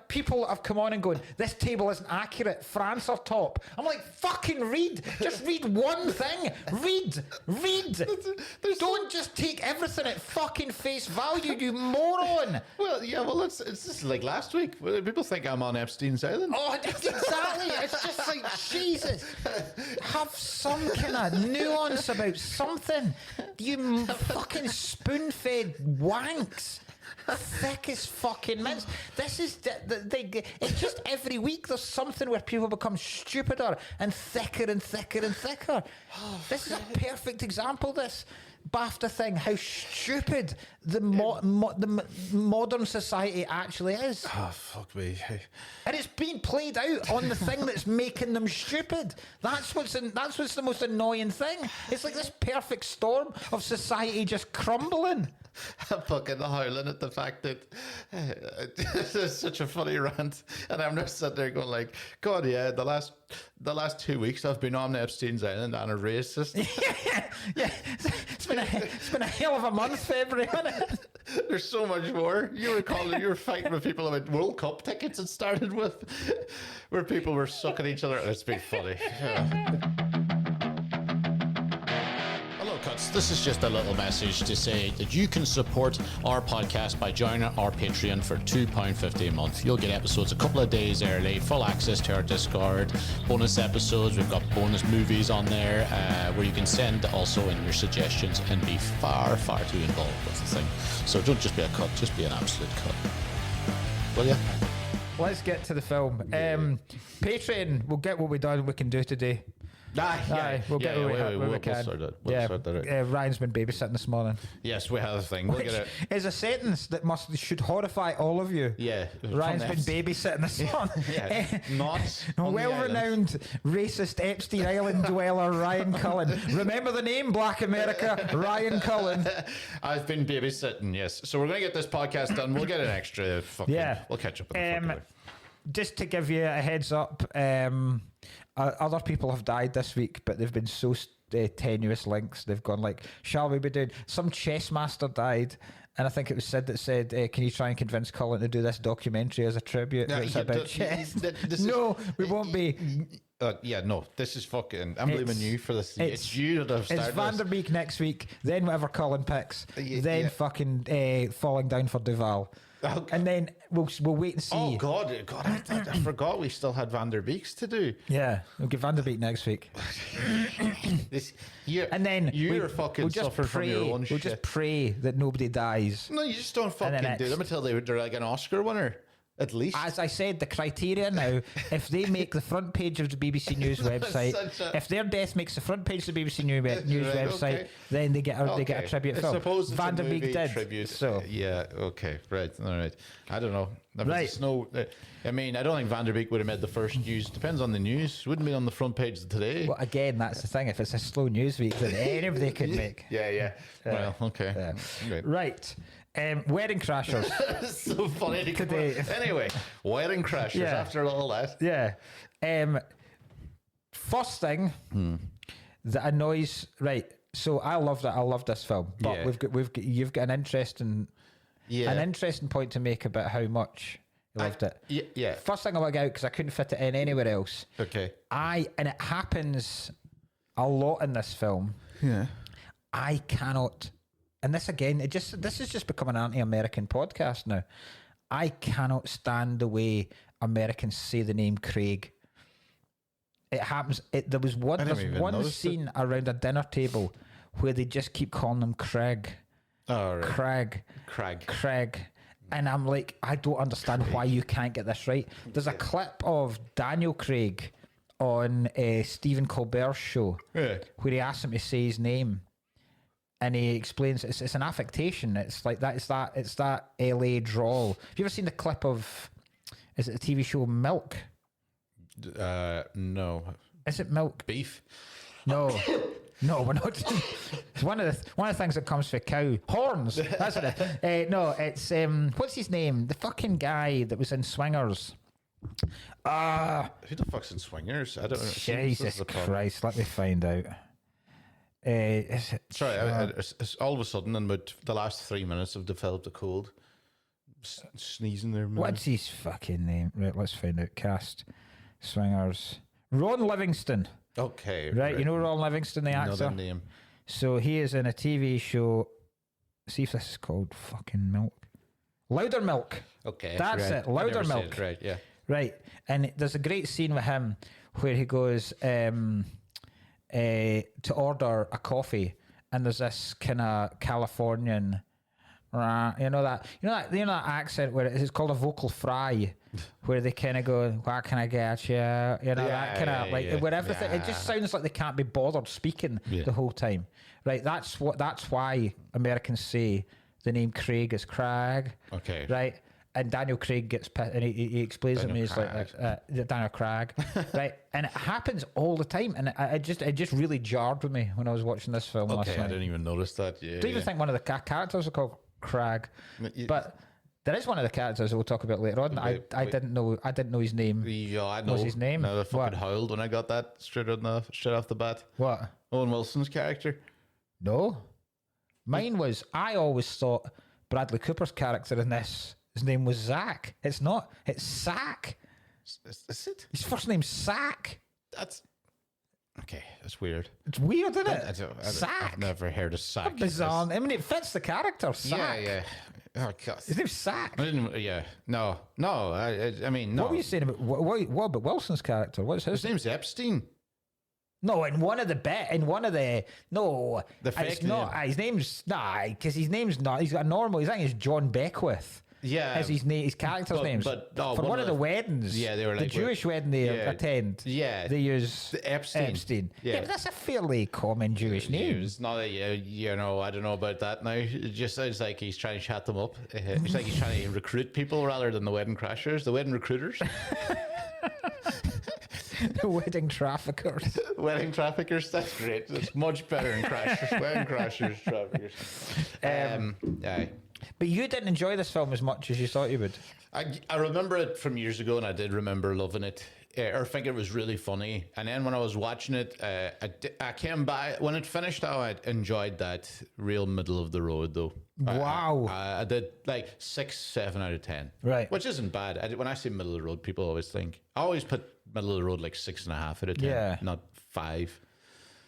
people that have come on and gone, "This table isn't accurate. France are top." I'm like, fucking read. Just read one thing. Read. Don't just take everything at fucking face value, you moron. Well, yeah. Well, it's just like last week. People think I'm on Epstein's Island. Oh, exactly. It's just like, Jesus, have some kind of nuance about something. You fucking spoon-fed wanks. Thick as fucking mince. This is it's just every week there's something where people become stupider and thicker and thicker and thicker. This is a perfect example. This BAFTA thing, how stupid the modern society actually is. Oh, fuck me. And it's being played out on the thing that's making them stupid. That's what's the most annoying thing. It's like this perfect storm of society just crumbling. I'm fucking howling at the fact that this is such a funny rant, and I'm just sitting there going like, God, yeah, the last 2 weeks I've been on Epstein's Island and a racist. yeah. It's been a hell of a month, February, hasn't it? There's so much more. You were fighting with people about World Cup tickets. It started with where people were sucking each other. It's been funny. Cuts. This is just a little message to say that you can support our podcast by joining our Patreon for £2.50 a month. You'll get episodes a couple of days early, full access to our Discord, bonus episodes. We've got bonus movies on there where you can send also in your suggestions and be far, far too involved with the thing. So don't just be a cut, just be an absolute cut. Will you? Let's get to the film. Patreon, we'll get what we can do today. We'll get what we can. Sort that out. Ryan's been babysitting this morning. Yes, we have a thing. We'll get it. Is a sentence that should horrify all of you. Yeah. Ryan's been babysitting this morning. Not well-renowned racist Epstein Island dweller Ryan Cullen. Remember the name, Black America, Ryan Cullen. I've been babysitting, yes. So we're going to get this podcast done. We'll get an extra fucking... Yeah. We'll catch up with the just to give you a heads up, other people have died this week, but they've been so tenuous links. They've gone like, shall we be doing... Some chess master died, and I think it was Sid that said, can you try and convince Cullen to do this documentary as a tribute? It's about chess. No, we won't be... no, this is fucking... I'm blaming you for this. It's you that have started It's Van der Beek next week, then whatever Cullen picks, then fucking falling down for Duval. Okay. And then we'll wait and see. Oh God! I forgot we still had Van der Beeks to do. Yeah, we'll get Van der Beek next week. And then you're fucking suffering from your own shit. We'll just pray that nobody dies. No, you just don't fucking do them until they're like an Oscar winner. At least. As I said, the criteria now, if they make the front page of the BBC News website, if their death makes the front page of the BBC News website, then they get a tribute film. Suppose Van der Beek did. Tribute. So. Yeah, okay, right, all right. I don't know. I mean, I don't think Van der Beek would have made the first news. Depends on the news. Wouldn't be on the front page today. Well, again, that's the thing. If it's a slow news week, then anybody can make. Yeah. Well, okay. Right. Wedding Crashers. So funny to today. Anyway, Wedding Crashers after all that. Yeah. First thing that annoys... Right. So I love that. I love this film. But you've got an interesting point to make about how much you loved it. Yeah. First thing I want to get out, because I couldn't fit it in anywhere else. Okay. And it happens a lot in this film. Yeah. I cannot... And this again, this is just becoming an anti-American podcast now. I cannot stand the way Americans say the name Craig. It happens. There was one scene around a dinner table where they just keep calling him Craig. Oh, right. Craig. And I'm like, I don't understand why you can't get this right. There's a clip of Daniel Craig on Stephen Colbert's show where he asks him to say his name. And he explains it's an affectation. It's like that. It's that LA drawl. Have you ever seen the clip of? Is it a TV show Milk? No. Is it Milk? Beef? No, we're not. It's one of the things that comes for cow horns. That's it. No, it's what's his name? The fucking guy that was in Swingers. Who the fuck's in Swingers? I don't know. Jesus Christ! Let me find out. Sorry, all of a sudden, in about the last 3 minutes, I've developed a cold. Sneezing there. What's his fucking name? Right, let's find out. Cast, Swingers. Ron Livingston. Okay. Right, you know Ron Livingston, the actor? Another name. So he is in a TV show. See if this is called fucking Milk. Louder Milk. Okay. That's it. Louder Milk. Right, yeah. Right. And there's a great scene with him where he goes... to order a coffee, and there's this kind of Californian, you know that accent where it's called a vocal fry, where they kind of go, "What can I get you?" That kind of where everything. It just sounds like they can't be bothered speaking the whole time, right? That's why Americans say the name Craig is Craig, okay, right? And Daniel Craig gets pissed, and he explains to me, he's like, Daniel Craig, right? And it happens all the time, and it just really jarred with me when I was watching this film last night. I didn't even notice that. Yeah, I don't even think one of the characters are called Craig, but there is one of the characters that we'll talk about later on. I didn't know his name. Yeah, I know. What's his name? I fucking howled when I got that straight off the bat. What? Owen Wilson's character? No, mine was. I always thought Bradley Cooper's character in this. His name was Zach. It's not. It's Sack. Is it? His first name's Sack. That's okay. That's weird. It's weird, isn't it? Sack. I've never heard of Sack. Bizarre. I mean, it fits the character. Sack. Yeah. Oh God. His name's Sack. No. I mean, no. What were you saying about what about Wilson's character? What's his? His name's Epstein. No, the fake it's name. Not his name's because his name's not. He's got a normal. His name is John Beckwith. Yeah, as his character's names. But for one of the weddings, they were like the Jewish wedding they attend. Yeah, they use Epstein. Yeah, but that's a fairly common Jewish name. It's not I don't know about that now. It just sounds like he's trying to chat them up. It's like he's trying to recruit people rather than the wedding crashers, the wedding recruiters. The wedding traffickers. Wedding traffickers, that's great. That's much better than crashers. Wedding crashers, traffickers. But you didn't enjoy this film as much as you thought you would. I remember it from years ago, and I did remember loving it. or think it was really funny. And then when I was watching it, I came by when it finished. I enjoyed that real middle of the road though. Wow. I did like 6, 7 out of 10. Right. Which isn't bad. When I say middle of the road, people always think I always put middle of the road like 6.5 out of 10. Yeah. Not 5.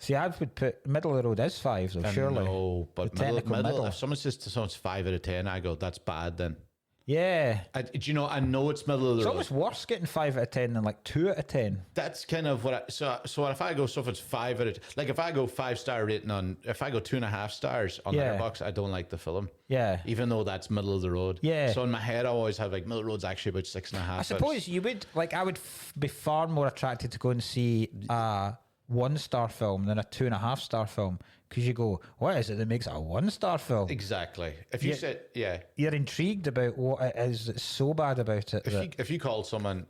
See, I would put middle of the road is 5 though, surely. No, but middle. If someone says to someone's 5 out of 10, I go, that's bad then. Yeah. Do you know, I know it's middle of the It's road. almost worse getting 5 out of 10 than like 2 out of 10. That's kind of what so if I go, so if it's 5 out of, like if I go 5-star rating on, if I go 2.5 stars on Letterboxd, I don't like the film. Yeah. Even though that's middle of the road. Yeah. So in my head, I always have like middle of the road's actually about 6.5. I suppose you would, like, I would be far more attracted to go and see a 1-star film than a 2.5-star film. Because you go, what is it that makes it a 1-star film? Exactly. If you said, You're intrigued about what it is that's so bad about it. if you called someone,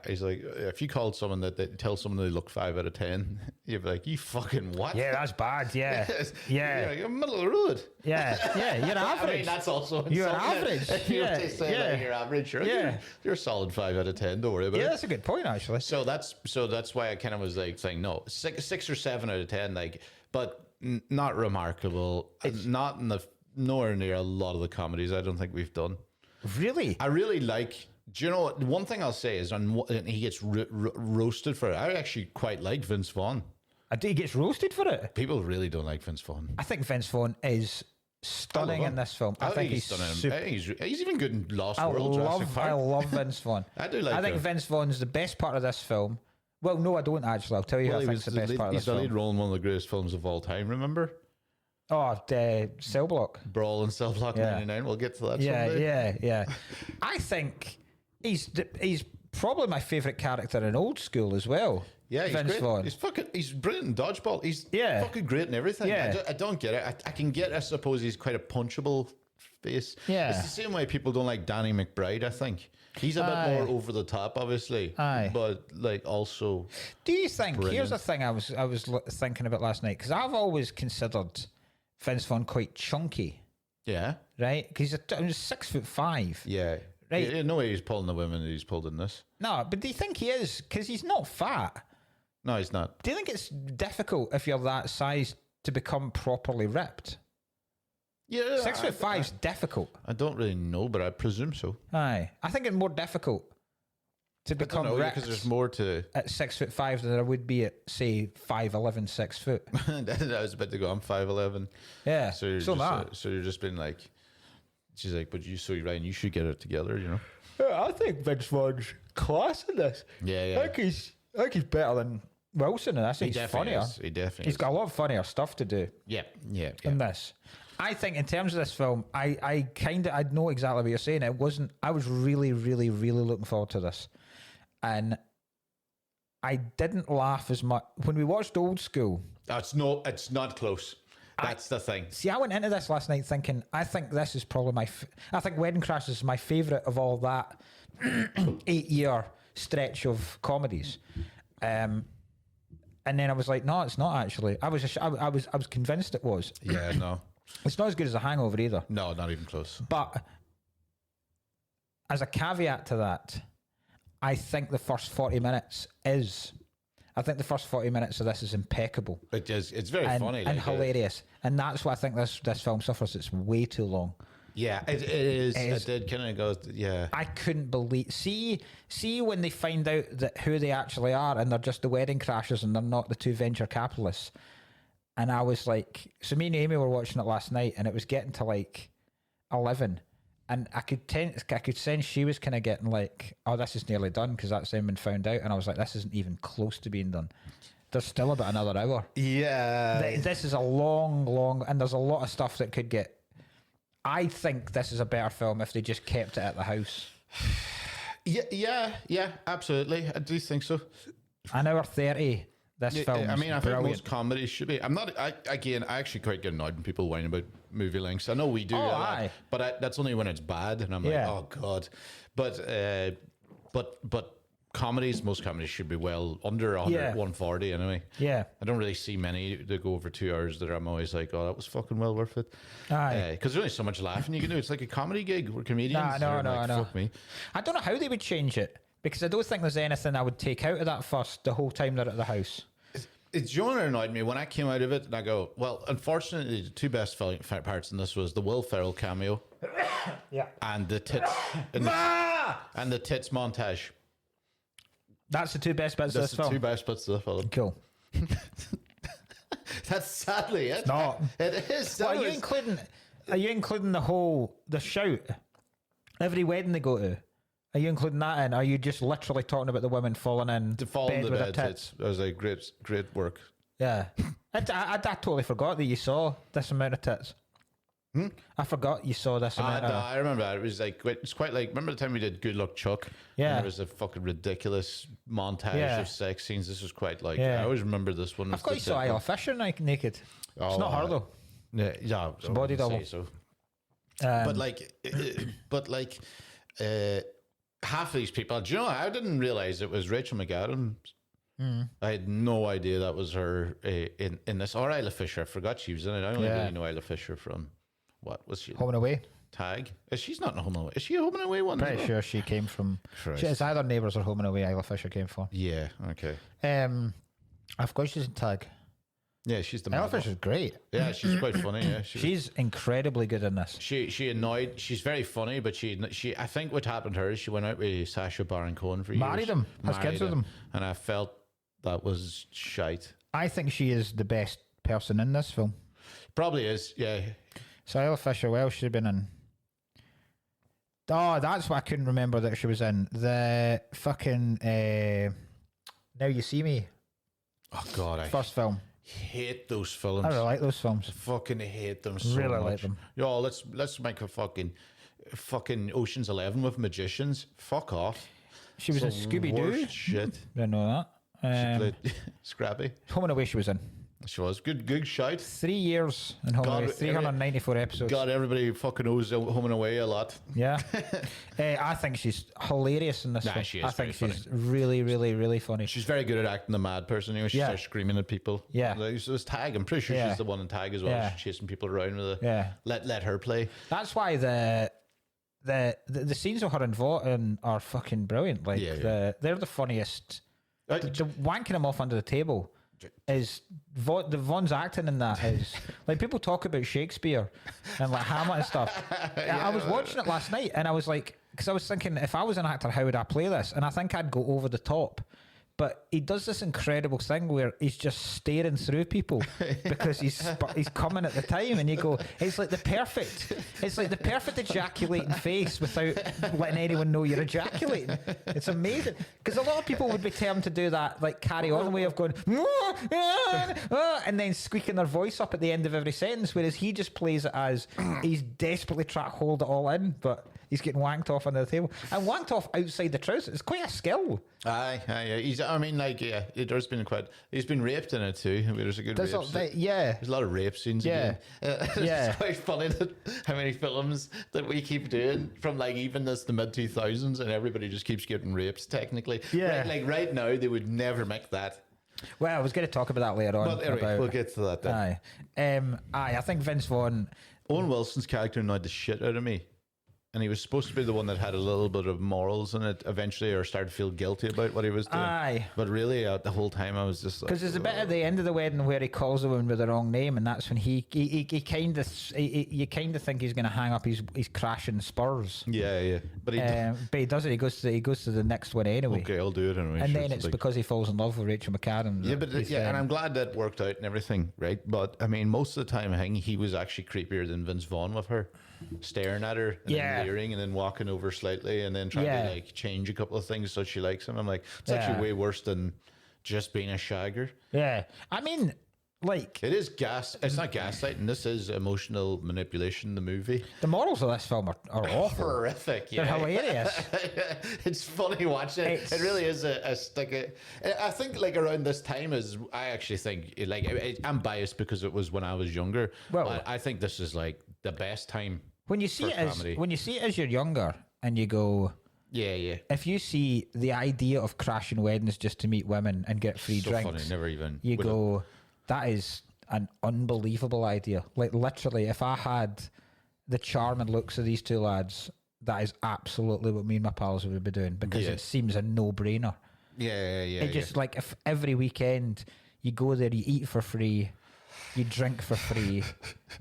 he's like, if you called someone that tell someone they look 5 out of 10, you'd be like, you fucking what? Yeah, that's bad. Yeah. Yeah. You're like, middle of the road. Yeah. You're average. I mean, that's also You're insulting. average. If you were to say that you're average, sure. Yeah. You're a solid 5 out of 10. Don't worry about it. Yeah, that's a good point, actually. So that's why I kind of was like saying no, 6 or 7 out of 10, like, but not remarkable. Not in the nowhere near a lot of the comedies I don't think we've done. Really? I really like. Do you know what? One thing I'll say is when he gets roasted for it. I actually quite like Vince Vaughn. I do. He gets roasted for it. People really don't like Vince Vaughn. I think Vince Vaughn is stunning in this film. I think he's stunning. super. He's even good in Lost World. I love Vince Vaughn. I do like. I think Vince Vaughn's the best part of this film. Well, no, I don't actually. I'll tell you who I think's the best part of this film. He's the lead role in one of the greatest films of all time. Remember? Oh, Cell Block. Brawl and Cell Block 99. We'll get to that someday. Yeah. I think he's probably my favourite character in Old School as well. Yeah, he's Vince great. Vaughn. He's brilliant in Dodgeball. He's fucking great in everything. Yeah. I don't get it. I can get, I suppose he's quite a punchable face. Yeah. It's the same way people don't like Danny McBride, I think. He's a bit more over the top, obviously. But like also. Do you think? Brilliant. Here's the thing I was thinking about last night, because I've always considered Vince Vaughn quite chunky. Yeah. Right? Because he's 6'5". Yeah. Right. Yeah, no way he's pulling the women that he's pulled in this. No, but do you think he is? Because he's not fat. No, he's not. Do you think it's difficult if you're that size to become properly ripped? Yeah. 6'5" is difficult. I don't really know, but I presume so. Aye. I think it's more difficult to become ripped because there's more to at 6'5" than there would be at, say, 5'11", 6 foot. I was about to go, I'm 5'11". Yeah. So you're just being like, she's like, but Ryan, you should get it together, you know? Yeah, I think Vince Vaughn's class in this. Yeah. I think he's better than Wilson, and I think he's funnier. He definitely He's got a lot of funnier stuff to do. Yeah. In this. I think in terms of this film, I know exactly what you're saying. I was really, really, really looking forward to this. And I didn't laugh as much when we watched Old School. It's not close. That's the thing. See, I went into this last night thinking, I think this is probably I think Wedding Crashers is my favourite of all that 8-year stretch of comedies. And then I was like, no, it's not actually. I was convinced it was. Yeah, no. It's not as good as The Hangover either. No, not even close. But as a caveat to that, I think the first 40 minutes is. I think the first 40 minutes of this is impeccable. It is. It's very funny. And hilarious. And that's why I think this film suffers. It's way too long. Yeah, it is. It did kind of go, yeah. I couldn't believe... See when they find out that who they actually are and they're just the wedding crashers and they're not the two venture capitalists. And I was like... So me and Amy were watching it last night and it was getting to like 11. And I could sense she was kind of getting like, oh, this is nearly done because that's then been found out. And I was like, this isn't even close to being done. There's still about another hour. Yeah. This is a long... And there's a lot of stuff that could get... I think this is a better film if they just kept it at the house. Yeah, absolutely. I do think so. An hour 30, this film. I mean, I think most comedies should be. I actually quite get annoyed when people whine about movie lengths. I know we do, but that's only when it's bad, and I'm like, oh god. But most comedies should be well under 140 anyway. Yeah. I don't really see many that go over 2 hours that I'm always like, oh, that was fucking well worth it. Because there's only so much laughing you can do. It's like a comedy gig where comedians I know. Fuck me. I don't know how they would change it. Because I don't think there's anything I would take out of that first the whole time they're at the house. It's John annoyed me when I came out of it, and I go, well, unfortunately, the two best parts in this was the Will Ferrell cameo, and the tits, and the tits montage. That's the two best bits of this film. That's the two best bits of the film. Cool. That's sadly it. Not. It is. Well, are you including the shout? Every wedding they go to. Are you including that in? Are you just literally talking about the women falling in to fall bed in the with bed their tits? It was a great work. Yeah. I totally forgot that you saw this amount of tits. I forgot you saw this amount of... I remember that. It was like, it's quite like, remember the time we did Good Luck Chuck? Yeah. And there was a fucking ridiculous montage of sex scenes. This was quite like, Yeah. I always remember this one. I forgot you saw Isla Fisher naked. It's not her though. Yeah, it's a body double. So. But half of these people, do you know, I didn't realize it was Rachel McAdams. I had no idea that was her in this. Or Isla Fisher. I forgot she was in it. I only really know Isla Fisher from, what was she? Home and Away. Tag. She's not in Home and Away. Is she a Home and Away one? Pretty sure she came from. It's either Neighbours or Home and Away. Isla Fisher came from. Yeah. Okay. I forgot she's in Tag. Yeah, she's the. Isla Fisher's great. Yeah, she's quite funny. Yeah, she's incredibly good in this. She annoyed. She's very funny, but she. I think what happened to her is she went out with Sacha Baron Cohen for years. Married him. Has kids with him. And I felt that was shite. I think she is the best person in this film. Probably is. Yeah. So Isla Fisher, well, she's been in. Oh, that's what I couldn't remember that she was in. The fucking Now You See Me. Oh God, first film. Hate those films. I really like those films. I fucking hate them so really much. Like them. Yo, let's make a fucking Ocean's 11 with magicians. Fuck off. She was in Scooby Doo. Shit. Didn't know that. She played Scrappy. Home and Away she was in. She was. Good shout. 3 years in Home and Away. 394 episodes. God, everybody fucking knows Home and Away a lot. Yeah. I think she's hilarious in this film. She is. I think she's really, really, really funny. She's very good at acting the mad person. You know, she starts screaming at people. Yeah. Like, so it was Tag. I'm pretty sure she's the one in Tag as well. Yeah. She's chasing people around with a let her play. That's why the scenes of her in are fucking brilliant. Like they're the funniest. The wanking him off under the table is the Vaughn's acting in that is like people talk about Shakespeare and like Hamlet and stuff. I was watching it last night and I was like, because I was thinking if I was an actor, how would I play this? And I think I'd go over the top. But he does this incredible thing where he's just staring through people because he's coming at the time, and you go, it's like the perfect ejaculating face without letting anyone know you're ejaculating. It's amazing because a lot of people would be termed to do that, like carry on way of going, and then squeaking their voice up at the end of every sentence, whereas he just plays it as he's desperately trying to hold it all in, but he's getting wanked off under the table and wanked off outside the trousers. It's quite a skill. Aye. He's been raped in it too. I mean, there's a good rape scene. There's a lot of rape scenes. It's quite funny that how many films that we keep doing from like even the mid 2000s, and everybody just keeps getting raped. Technically, right now they would never make that. Well, I was going to talk about that later on. But anyway, we'll get to that then. I think Vince Vaughn. Owen Wilson's character annoyed the shit out of me. And he was supposed to be the one that had a little bit of morals in it eventually, or started to feel guilty about what he was doing. Aye. But really, the whole time I was just like... Because there's a bit at the end of the wedding where he calls the woman with the wrong name, and that's when you kind of think he's going to hang up his crashing spurs. Yeah. But he doesn't. He goes to the next one anyway. Okay, I'll do it anyway. And then it's because he falls in love with Rachel McAdams. And I'm glad that worked out and everything, right? But I mean, most of the time, I think he was actually creepier than Vince Vaughn with her. Staring at her and then leering and then walking over slightly and then trying to like change a couple of things so she likes him. I'm like, it's actually way worse than just being a shagger. Yeah. I mean, like... It's not gaslighting. This is emotional manipulation, the movie. The morals of this film are awful. Horrific. Yeah. They're hilarious. It's funny watching it. It really is I think like around this time I actually think like I'm biased because it was when I was younger. Well, I think this is like the best time. When you see it as you're younger and you go, if you see the idea of crashing weddings just to meet women and get free drinks, funny, never even you go, that is an unbelievable idea. Like literally, if I had the charm and looks of these two lads, that is absolutely what me and my pals would be doing, because it seems a no-brainer. Yeah. It just like, if every weekend you go there, you eat for free, you drink for free,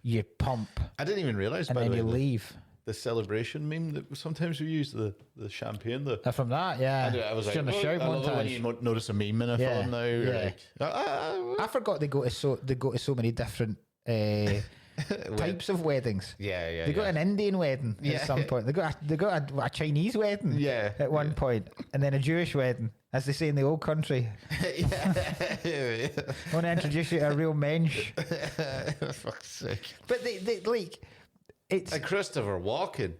you pump. I didn't even realize, and by then the way, you leave. The celebration meme that sometimes we use, the champagne. From that, yeah. I was like, I love it when you notice a meme in a film now. You're like, I forgot they go to so many different types of weddings. Yeah. They got an Indian wedding at some point. They got a Chinese wedding. At one point, and then a Jewish wedding, as they say in the old country. I want to introduce you to a real mensch. For fuck's sake! But they like, it's like Christopher Walken.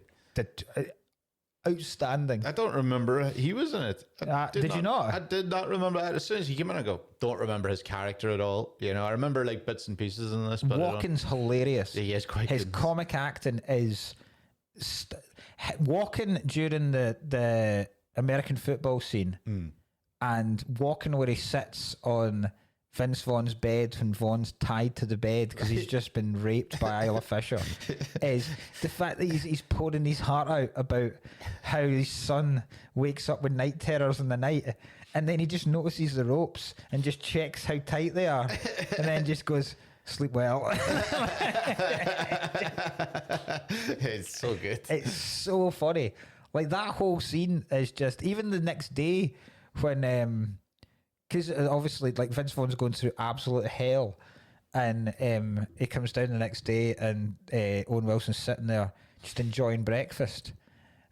Outstanding. I don't remember he was in it. Did you not? I did not remember that. As soon as he came in, I go, don't remember his character at all. You know, I remember like bits and pieces in this. But Walken's hilarious. Yeah, he is quite his good. comic acting is Walken during the American football scene, and Walken where he sits on Vince Vaughn's bed when Vaughn's tied to the bed because he's just been raped by Isla Fisher, is the fact that he's pouring his heart out about how his son wakes up with night terrors in the night, and then he just notices the ropes and just checks how tight they are, and then just goes, sleep well. It's so good. It's so funny. Like, that whole scene is just, even the next day when because obviously, like, Vince Vaughn's going through absolute hell, and he comes down the next day, and Owen Wilson's sitting there just enjoying breakfast,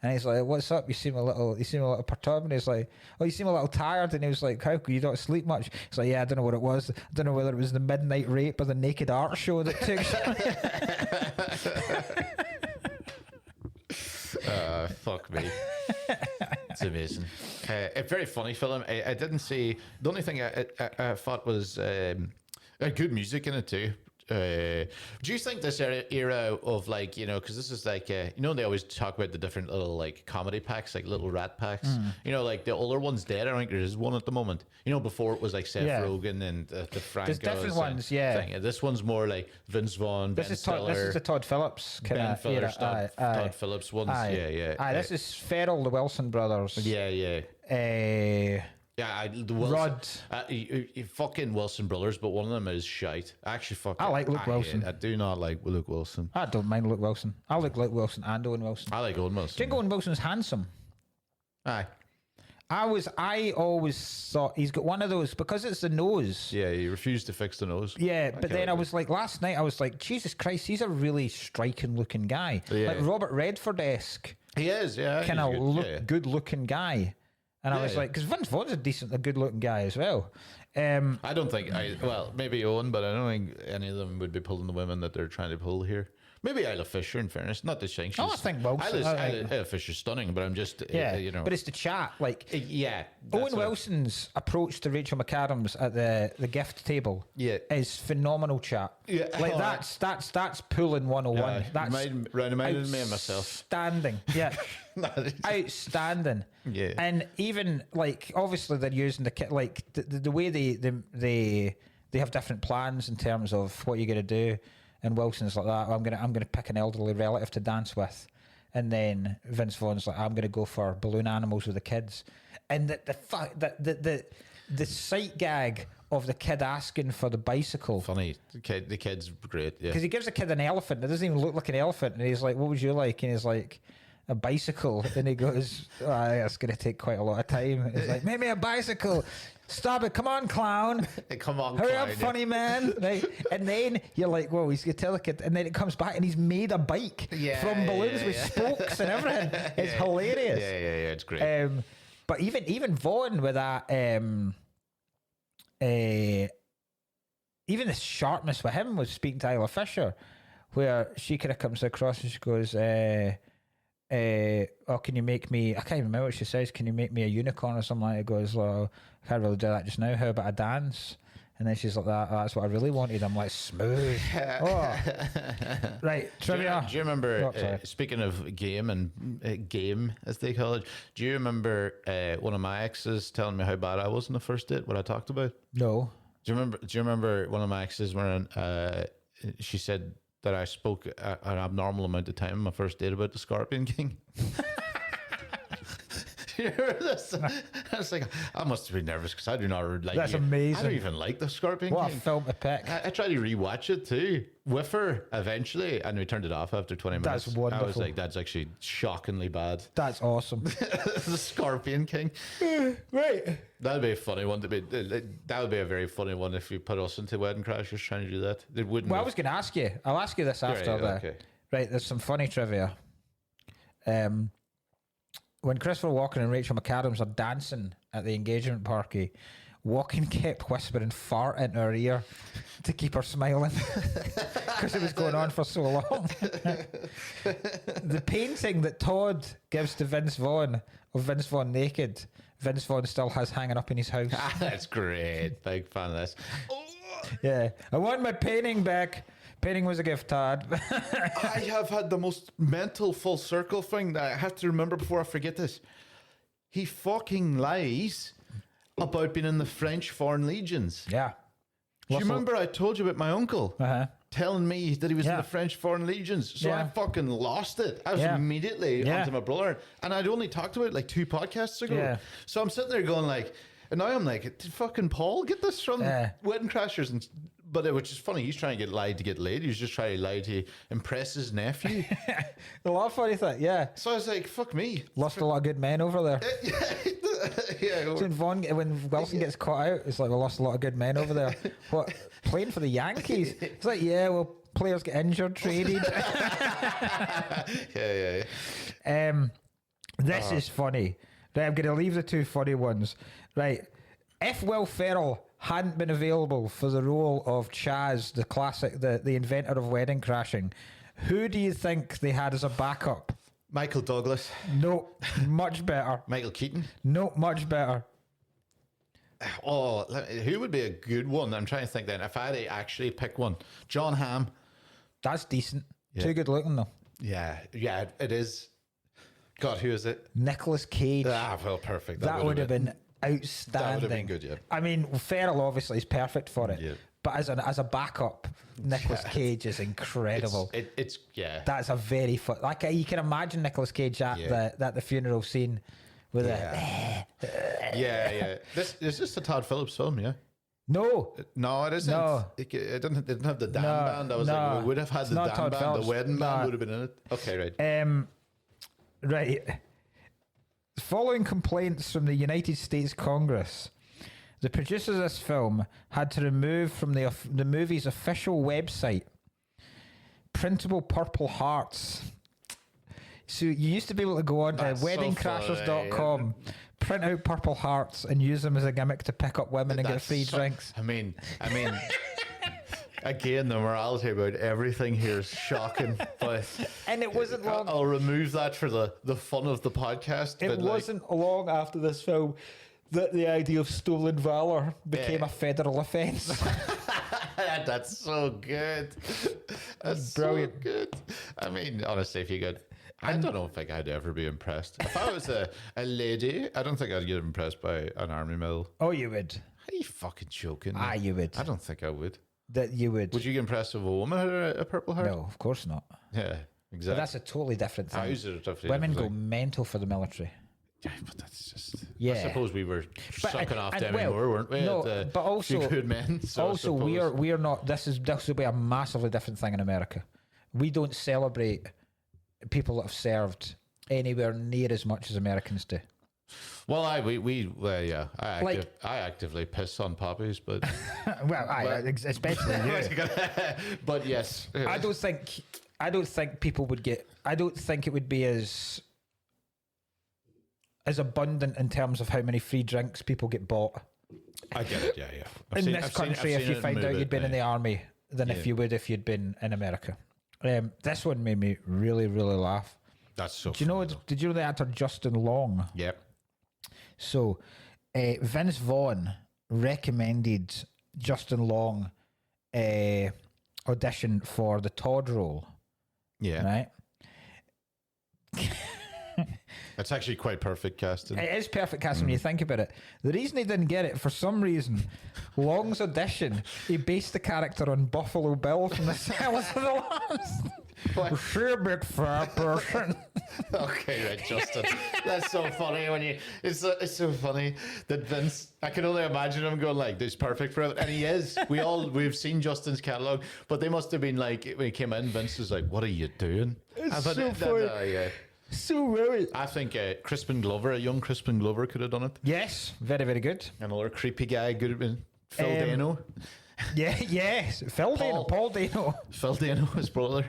and he's like, "What's up? You seem a little perturbed." And he's like, "Oh, you seem a little tired." And he was like, "How could you not sleep much?" He's like, "Yeah, I don't know what it was. I don't know whether it was the midnight rape or the naked art show that took." Fuck me. It's amazing. A very funny film. I didn't see. The only thing I thought was good music in it too. Do you think this era of, like, you know, because this is like, you know, they always talk about the different little like comedy packs, like little rat packs. You know, like the older one's dead. I think there is one at the moment. You know, before it was like Seth Rogen and the Franco. There's different ones, thing. This one's more like Vince Vaughn, Ben Stiller. This is the Todd Phillips kind Ben of Stiller era. stuff. Todd Phillips ones. Yeah. This is Ferrell, the Wilson brothers. Yeah. The Wilson, Rod. Fucking Wilson brothers, but one of them is shite. Actually, I like Luke Wilson. I do not like Luke Wilson. I don't mind Luke Wilson. I like Luke Wilson and Owen Wilson. I like Owen Wilson. Do you think Owen Wilson's handsome? Aye. I always thought he's got one of those, because it's the nose. Yeah, he refused to fix the nose. Yeah, but then I was like, last night I was like, Jesus Christ, he's a really striking looking guy. Yeah. Like Robert Redford-esque. He is, yeah. Kind of good looking guy. And I was like, because Vince Vaughn's a good looking guy as well. I don't think, maybe Owen, but I don't think any of them would be pulling the women that they're trying to pull here. Maybe Isla Fisher, in fairness. Not to saying she's... I think Wilson... Isla Fisher's stunning, but I'm just, you know... But it's the chat, like... Yeah. Owen Wilson's approach to Rachel McAdams at the gift table is phenomenal chat. Yeah. Like, that's pulling 101. That's reminded me of myself. Outstanding. Yeah. Outstanding. Yeah. And even, like, obviously they're using the way they have different plans in terms of what you're going to do. And Wilson's like that. I'm gonna pick an elderly relative to dance with, and then Vince Vaughn's like, I'm gonna go for balloon animals with the kids. And the sight gag of the kid asking for the bicycle. Funny. The kid's great. Yeah. Because he gives the kid an elephant that doesn't even look like an elephant, and he's like, "What would you like?" And he's like, "A bicycle." And he goes, "That's gonna take quite a lot of time." And he's like, "Make me a bicycle." Stop it. Come on, clown. Come on, hurry clown, up, funny man. Right? And then you're like, whoa, he's going to tell the kid. And then it comes back and he's made a bike from balloons with spokes and everything. It's hilarious. Yeah, it's great. But even Vaughn with that, even the sharpness with him was speaking to Isla Fisher, where she kind of comes across and she goes, oh, can you make me, I can't even remember what she says, can you make me a unicorn or something like that? It goes, well, I can't really do that just now. How about a dance? And then she's like, that's what I really wanted. I'm like, smooth. Oh. Right, trivia. Do you remember, speaking of game and game, as they call it, do you remember one of my exes telling me how bad I was on the first date, what I talked about? No. Do you remember one of my exes when she said that I spoke an abnormal amount of time on my first date about the Scorpion King? You hear this? I was like, I must have been nervous because I do not like. That's amazing. I don't even like the Scorpion What King. a film to pick. I tried to rewatch it too with her eventually, and we turned it off after 20 minutes. That's wonderful. I was like, that's actually shockingly bad. That's awesome. The Scorpion King. Right. That'd be a funny one to be. That would be a very funny one if you put us into Wedding Crashers trying to do that. It wouldn't. Well, I was going to ask you. I'll ask you this after. Okay. Right, there's some funny trivia. When Christopher Walken and Rachel McAdams are dancing at the engagement party, Walken kept whispering fart into her ear to keep her smiling because it was going on for so long. The painting that Todd gives to Vince Vaughn of Vince Vaughn naked, Vince Vaughn still has hanging up in his house. That's great. Big fan of this. Yeah, I want my painting back. Painting was a gift, Todd. I have had the most mental full circle thing that I have to remember before I forget this. He fucking lies about being in the French Foreign Legions. Yeah. Do you remember I told you about my uncle telling me that he was in the French Foreign Legions? So I fucking lost it. I was immediately onto my brother. And I'd only talked about it like 2 podcasts ago. Yeah. So I'm sitting there going like, and now I'm like, did fucking Paul get this from Wedding Crashers? And which is funny, he's trying to lied to get laid. He was just trying to lie to impress his nephew. A lot of funny thing, yeah. So I was like, fuck me. Lost a lot of good men over there. Yeah. So when Wilson gets caught out, it's like we lost a lot of good men over there. What, playing for the Yankees? It's like, yeah, well, players get injured, traded. Yeah. This is funny. Right, I'm going to leave the 2 funny ones. Right, if Will Ferrell hadn't been available for the role of Chaz, the classic, the inventor of wedding crashing, who do you think they had as a backup? Michael Douglas. No, much better. Michael Keaton. No, much better. Oh, who would be a good one? I'm trying to think then. If I had to actually pick one, John Hamm. That's decent. Yeah. Too good looking though. Yeah, it is. God, who is it? Nicolas Cage. Well, perfect. That would have been outstanding. That would have been good, yeah. I mean, Ferrell obviously is perfect for it. Yeah. But as a backup, Nicolas Cage is incredible. It's That's a very fun. Like you can imagine Nicolas Cage at the funeral scene with yeah. This is just a Todd Phillips film, yeah. No, it isn't. No. It didn't have the damn band. I was like, we would have had the damn Todd band. Phillips. The wedding band would have been in it. Okay, right. Right. Following complaints from the United States Congress, the producers of this film had to remove from the movie's official website printable purple hearts. So you used to be able to go on to weddingcrashers.com, print out purple hearts and use them as a gimmick to pick up women and get free drinks. I mean, again, the morality about everything here is shocking. But And it wasn't long. I'll remove that for the fun of the podcast. It wasn't long after this film that the idea of stolen valor became a federal offence. That's so good. That's brilliant. So good. I mean, honestly, if you could, I don't think I'd ever be impressed. If I was a lady, I don't think I'd get impressed by an army medal. Oh, you would. Are you fucking joking? You would. I don't think I would. That you would. Would you get impressed if a woman had a purple heart? No, of course not. Yeah, exactly. But that's a totally different thing. How is it a totally Women different go thing? mental for the military. Yeah, but that's just. Yeah. I suppose we were sucking off them well, more, weren't we? No, But also good men. So also we're not. This will be a massively different thing in America. We don't celebrate people that have served anywhere near as much as Americans do. Well, I actively piss on poppies, but especially you. But yes, I don't think people would get. I don't think it would be as abundant in terms of how many free drinks people get bought. I get it. Yeah. In this country, if you find out you'd been in the army, than if you would if you'd been in America. This one made me really, really laugh. That's so. Do you know? Did you know the actor Justin Long? Yep. So, Vince Vaughn recommended Justin Long audition for the Todd role. Yeah. Right. It's actually quite perfect casting. It is perfect casting when you think about it. The reason he didn't get it, for some reason, Long's audition, he based the character on Buffalo Bill from the Silence of the Lambs. Sure, big fat person. Okay, right, Justin. That's so funny when you. It's so funny that Vince. I can only imagine him going like, "This is perfect for him," and he is. We've seen Justin's catalog, but they must have been like when he came in. Vince was like, "What are you doing?" It's so funny. Yeah. So weird. I think Crispin Glover, a young Crispin Glover, could have done it. Yes, very, very good. Another creepy guy could have been Phil Dano. Yeah, yes, Paul Dano. Phil Dano, his brother.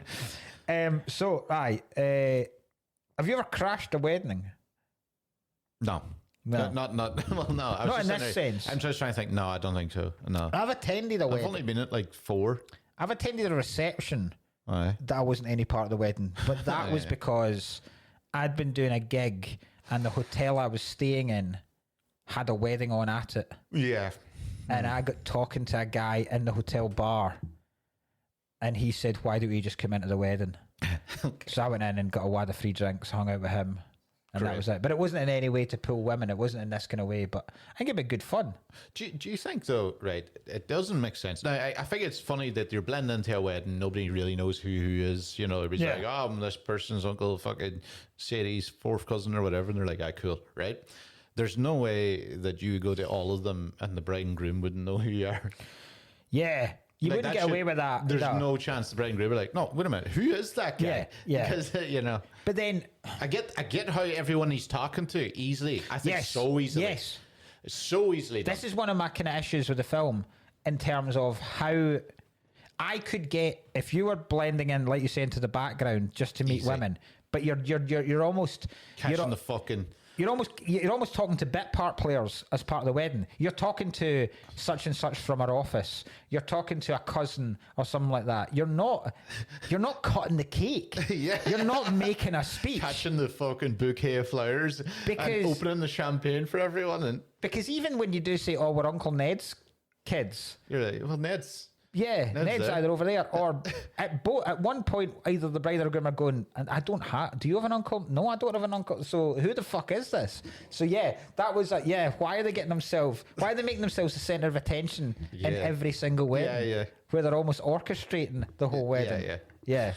So, have you ever crashed a wedding? No. No. Not well, no. Not in this sense. I'm just trying to think. No, I don't think so. No. I've attended a wedding. I've only been at like 4. I've attended a reception. Aye. That wasn't any part of the wedding, but that was because I'd been doing a gig and the hotel I was staying in had a wedding on at it. Yeah. And I got talking to a guy in the hotel bar and he said, "Why don't you just come into the wedding?" Okay. So I went in and got a wad of free drinks, hung out with him. And that was it. But it wasn't in any way to pull women. It wasn't in this kind of way. But I think it'd be good fun. Do you think, though, right, it doesn't make sense. Now, I think it's funny that you're blending into a wedding. Nobody really knows who is. You know, everybody's like, "Oh, I'm this person's uncle, fucking Sadie's 4th cousin or whatever." And they're like, "Ah, cool," right? There's no way that you go to all of them and the bride and groom wouldn't know who you are. Yeah. You Like, wouldn't get away with that. There's no chance the bride and groom are like, "No, wait a minute, who is that guy?" Yeah. Because, you know. But then I get how everyone he's talking to easily. I think so easily. Yes. So easily done. This is one of my kind of issues with the film in terms of how I could get, if you were blending in, like you say, into the background just to meet women, but you're almost catching the fucking. You're almost talking to bit part players as part of the wedding. You're talking to such and such from our office. You're talking to a cousin or something like that. You're not cutting the cake. Yeah. You're not making a speech. Catching the fucking bouquet of flowers and opening the champagne for everyone. Because even when you do say, "Oh, we're Uncle Ned's kids," you're like, "Well, Ned's Ned's either over there or at one point either the bride or groom are going, "And I don't have. Do you have an uncle? No, I don't have an uncle. So who the fuck is this?" So that was why are they getting themselves? Why are they making themselves the center of attention in every single wedding? Yeah. Where they're almost orchestrating the whole wedding. Yeah.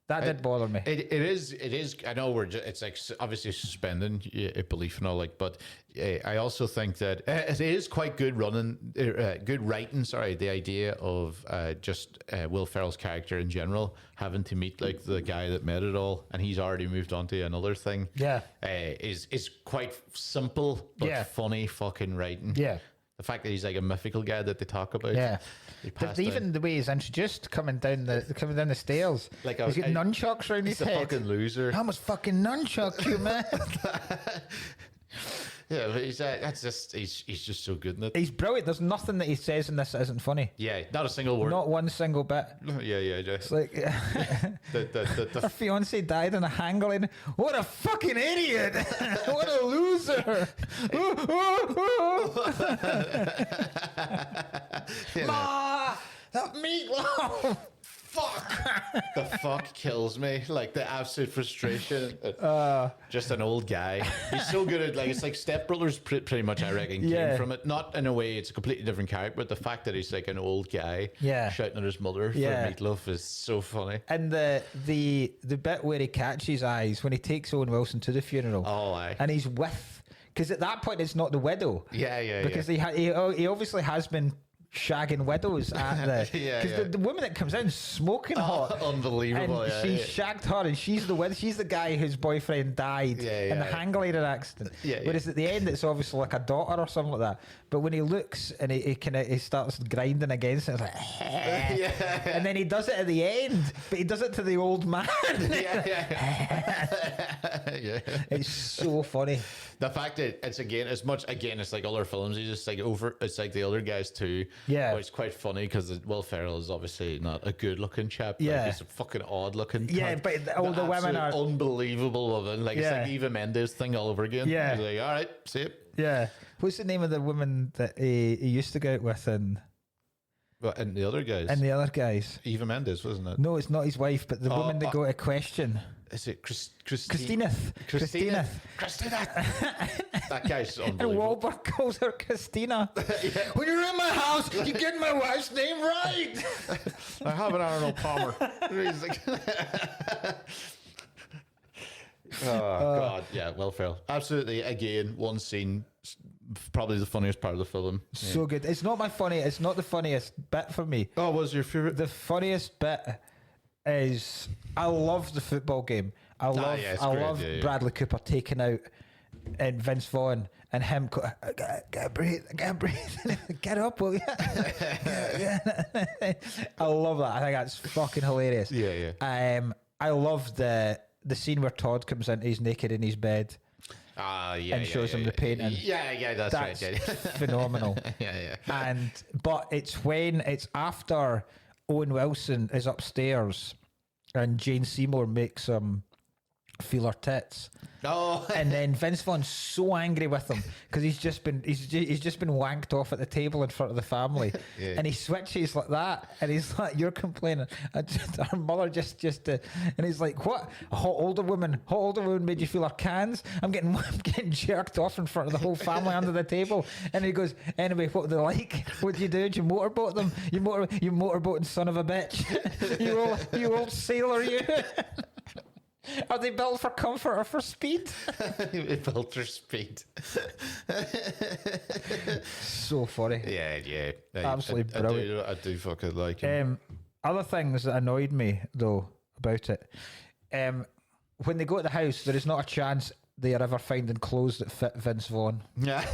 That did bother me. It is. I know it's like obviously suspending belief and all, like, but I also think that it is quite good writing. Sorry, the idea of just Will Ferrell's character in general having to meet like the guy that made it all, and he's already moved on to another thing. Yeah, is quite simple but funny fucking writing. Yeah. The fact that he's like a mythical guy that they talk about. Yeah. Even the way he's introduced coming down the stairs. Like he's got nunchucks around his head. He's a fucking loser. I must fucking nunchuck you, man. Yeah, but he's just so good in it. He's brilliant. There's nothing that he says in this that isn't funny. Yeah, not a single word. Not one single bit. Yeah. It's like her fiance died in a hang gliding. What a fucking idiot! What a loser! Ma, that meatloaf. Fuck! The fuck kills me. Like the absolute frustration. Just an old guy. He's so good at, like, it's like Step Brothers pretty much, I reckon, came from it. Not in a way, it's a completely different character, but the fact that he's like an old guy shouting at his mother for meatloaf is so funny. And the bit where he catches eyes when he takes Owen Wilson to the funeral. Oh, aye. And he's with, because at that point it's not the widow. Yeah. Because he obviously has been shagging widows at because the woman that comes in smoking hot, unbelievable, and she shagged her, and she's the guy whose boyfriend died in the hang glider accident. Whereas at the end it's obviously like a daughter or something like that. But when he looks and he starts grinding against it, it's like and then he does it at the end, but he does it to the old man. It's so funny. The fact that it's like other films, he's just like it's like the other guys too. Yeah. But it's quite funny because Will Ferrell is obviously not a good looking chap. Yeah. Like, he's a fucking odd looking. Yeah, but all the women are unbelievable woman. Like it's like Eva Mendes thing all over again. Yeah. He's like, all right, see it. Yeah. What's the name of the woman that he used to go out with and the other guys? And the other guys. Eva Mendes, wasn't it? No, it's not his wife, but the woman that got a question. Is it Christina. That guy's And unbelievable. Wahlberg calls her Christina. Yeah. When you're in my house, you get my wife's name right. I have an Arnold Palmer. He's like, oh God, yeah, Will Ferrell, absolutely. Again, one scene, probably the funniest part of the film. So good. It's not the funniest bit for me. Oh, what was your favorite? The funniest bit is I love the football game. I love Bradley Cooper taking out and Vince Vaughn and him go, I can't breathe, get up, will you? I love that. I think that's fucking hilarious. Yeah. I love the scene where Todd comes in, he's naked in his bed. And shows him the painting. That's right. Yeah. Phenomenal. Yeah. But it's after Owen Wilson is upstairs and Jane Seymour makes him feel her tits. Oh. And then Vince Vaughn's so angry with him because he's just been wanked off at the table in front of the family, and he switches like that, and he's like, "You're complaining." Our mother just and he's like, "What? A hot older woman made you feel her cans? I'm getting jerked off in front of the whole family under the table." And he goes, "Anyway, what were they like? What did you do? Did you motorboat them? You motorboating son of a bitch! you old sailor, you." Are they built for comfort or for speed? They built for speed. So funny. Yeah. Absolutely brilliant. I do fucking like him. Other things that annoyed me, though, about it. When they go to the house, there is not a chance they are ever finding clothes that fit Vince Vaughn. Yeah.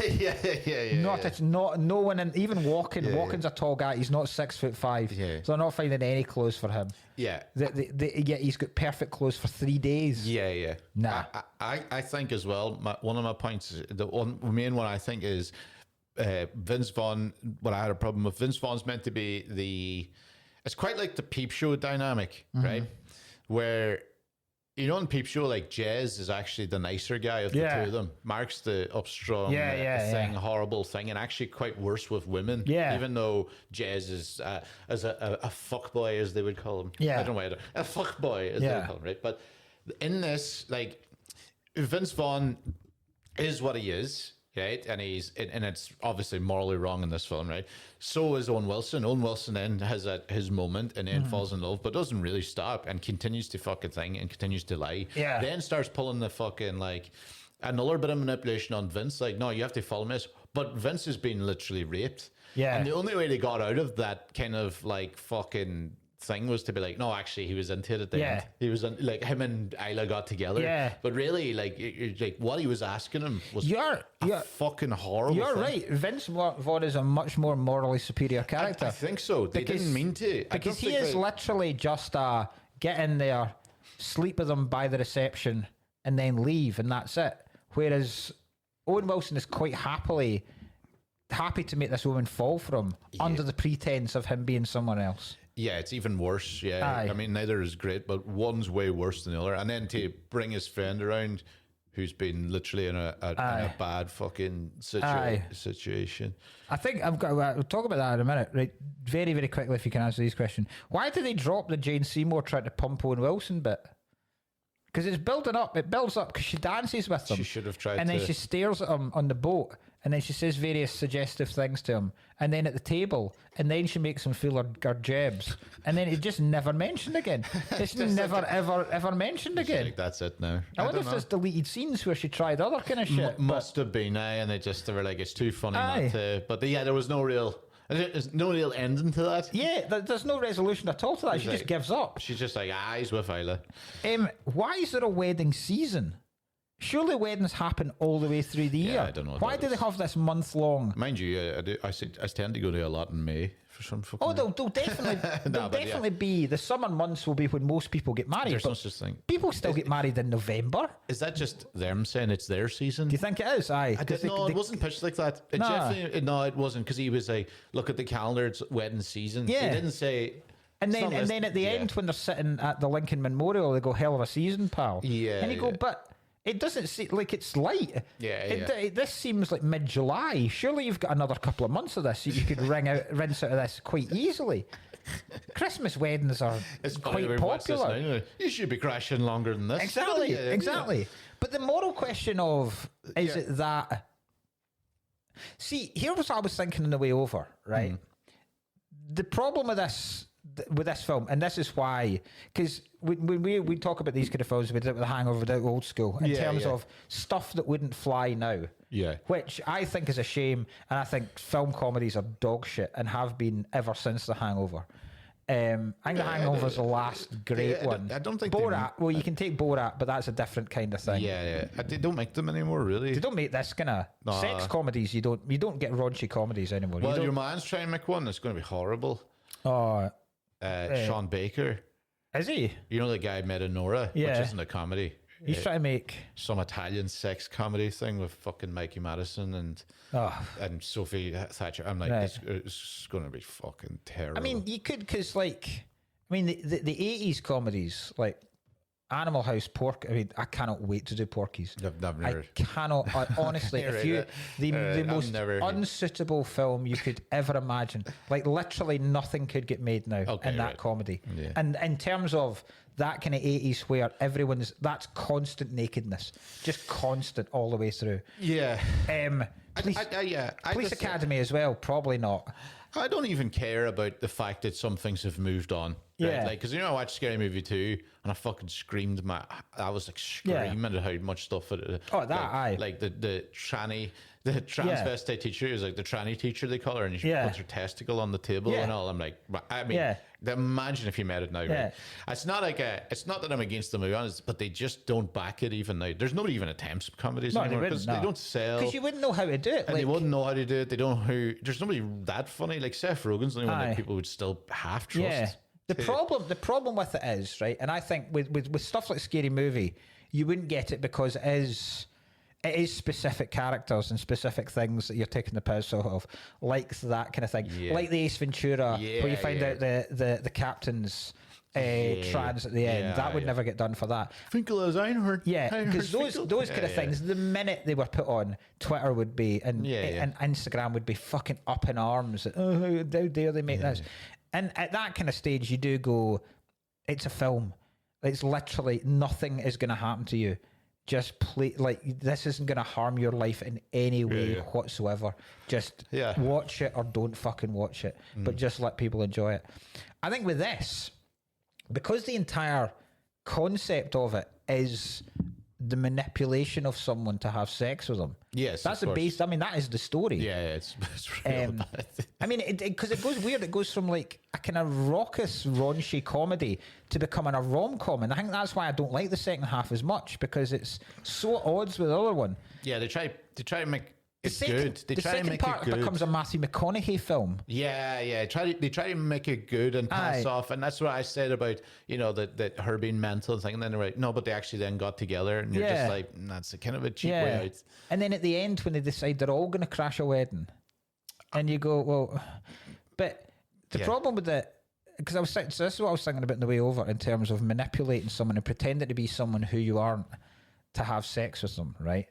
No one, and even Walken's a tall guy. He's not 6'5". Yeah. So they're not finding any clothes for him. Yeah. Yet he's got perfect clothes for 3 days. Yeah. Nah. I think as well, one of my points, the main one I think is Vince Vaughn. What I had a problem with, Vince Vaughn's meant to be it's quite like the Peep Show dynamic, right? Where, you know, in Peep Show, like, Jez is actually the nicer guy of the two of them. Mark's the upstrong horrible thing, and actually quite worse with women. Yeah. Even though Jez is as a fuckboy, as they would call him. Yeah. I don't know why a fuckboy, as they would call him, right? But in this, like, Vince Vaughn is what he is, right? And it's obviously morally wrong in this film, right? So is Owen Wilson. Owen Wilson then has his moment and then falls in love, but doesn't really stop and continues to fucking thing and continues to lie. Yeah. Then starts pulling the fucking, like, another bit of manipulation on Vince. Like, no, you have to follow this. But Vince has been literally raped. Yeah. And the only way they got out of that kind of, like, fucking thing was to be like, no, actually he was into it at the end. He was like, him and Isla got together. Yeah. But really, like what he was asking him was fucking horrible. You're right. Vince Vaughn is a much more morally superior character. I think so. They didn't mean to. Because he is literally just get in there, sleep with them by the reception, and then leave, and that's it. Whereas Owen Wilson is quite happy to make this woman fall for him under the pretense of him being someone else. Yeah, it's even worse. Yeah. Aye. I mean, neither is great, but one's way worse than the other. And then to bring his friend around who's been literally in a bad fucking situation. I think we'll talk about that in a minute. Right, very, very quickly, if you can answer this question. Why did they drop the Jane Seymour trying to pump Owen Wilson bit? Because it's building up. It builds up because she dances with him. She should have tried and then she stares at him on the boat. And then she says various suggestive things to him. And then at the table. And then she makes him feel her jabs. And then it's just never mentioned again. It's never, like, ever mentioned again. Like, that's it now. I wonder if there's deleted scenes where she tried other kind of shit. Must have been, and they were like, it's too funny not to. But there was no real... There's no real ending to that. Yeah, there's no resolution at all to that. She just gives up. She's just like, he's with Isla. Why is there a wedding season? Surely weddings happen all the way through the year. I don't know. Why do they have this month long? Mind you, I tend to go to a lot in May for some fucking. Oh, they'll definitely be. The summer months will be when most people get married. There's no such thing. People still get married in November. Is that just them saying it's their season? Do you think it is? Aye. No, it wasn't pitched like that. No, it wasn't, because he was like, look at the calendar, it's wedding season. Yeah. He didn't say. And then at the end, when they're sitting at the Lincoln Memorial, they go, hell of a season, pal. Yeah. And you go, but. It doesn't seem like it's light. This seems like mid-July. Surely you've got another couple of months of this. So you could rinse out of this quite easily. Christmas weddings are It's funny quite we watch this popular. now, you should be crashing longer than this. Exactly, Yeah, yeah. exactly. But the moral question of is it that? See, here was what I was thinking on the way over. Right, the problem with this film, and this is why, because when we talk about these kind of films, we did it with The Hangover, we did it with Old School, in terms of stuff that wouldn't fly now. Yeah. Which I think is a shame, and I think film comedies are dog shit and have been ever since The Hangover. I think The Hangover is the last great one. I don't think Borat. Well, you can take Borat, but that's a different kind of thing. Yeah. They don't make them anymore, really. They don't make this kind of sex comedies. You don't get raunchy comedies anymore. Well, your man's trying to make one that's going to be horrible. Oh, Sean Baker. is he? You know the guy Metanora, Yeah. which isn't a comedy. He's trying to make Some Italian sex comedy thing with fucking Mikey Madison and Sophie Thatcher. I'm like, Right. it's going to be fucking terrible. I mean, you could, because like, I mean, the 80s comedies, like Animal House, Pork. I mean, I cannot wait to do Porky's. I've never. I cannot, honestly, if you, the most unsuitable film you could ever imagine, like literally nothing could get made now in that comedy. Yeah. And in terms of that kind of 80s where that's constant nakedness, just constant all the way through. Yeah. Police Academy as well, probably not. I don't even care about the fact that some things have moved on. Right? Yeah. Like, because I watched Scary Movie 2 and I fucking screamed. I was like screaming at how much stuff it. Like the transvestite teacher is like the tranny teacher, they call her, and she puts her testicle on the table and all. I'm like, I mean, imagine if you met it now. Right? It's not like it's not that I'm against the movie, but they just don't back it even now. There's nobody even attempts comedies anymore because they don't sell. Because you wouldn't know how to do it. And they wouldn't know how to do it. They don't know who. There's nobody that funny. Like Seth Rogen's the only one that people would still half trust. Yeah. The problem with it is, right, and I think with stuff like Scary Movie, you wouldn't get it because it is specific characters and specific things that you're taking the piss of, like that kind of thing. Like the Ace Ventura, where you find out the captain's trans at the end. That would never get done for that. Finkel as Einhorn. Yeah, because those kind of things, the minute they were put on, Twitter would be, and Instagram would be fucking up in arms. Oh, how dare they make this? And at that kind of stage, you do go, it's a film. It's literally nothing is going to happen to you. Just play, like, this isn't going to harm your life in any way whatsoever. Just watch it or don't fucking watch it. But just let people enjoy it. I think with this, because the entire concept of it is the manipulation of someone to have sex with them. Yes, that's the base. I mean, that is the story. Yeah, it's real bad. I mean, because it goes weird. It goes from like a kind of raucous, raunchy comedy to becoming a rom-com, and I think that's why I don't like the second half as much, because it's so at odds with the other one. Yeah, they try to make it's good. The second part becomes a Matthew McConaughey film. Yeah. They try to make it good and pass off, and that's what I said about that her being mental thing. And then they're like, no, but they actually then got together, and you're just like, that's a kind of a cheap way out. And then at the end, when they decide they're all going to crash a wedding, and you go, well, but the problem with it, because so this is what I was thinking about on the way over in terms of manipulating someone and pretending to be someone who you aren't to have sex with them, right?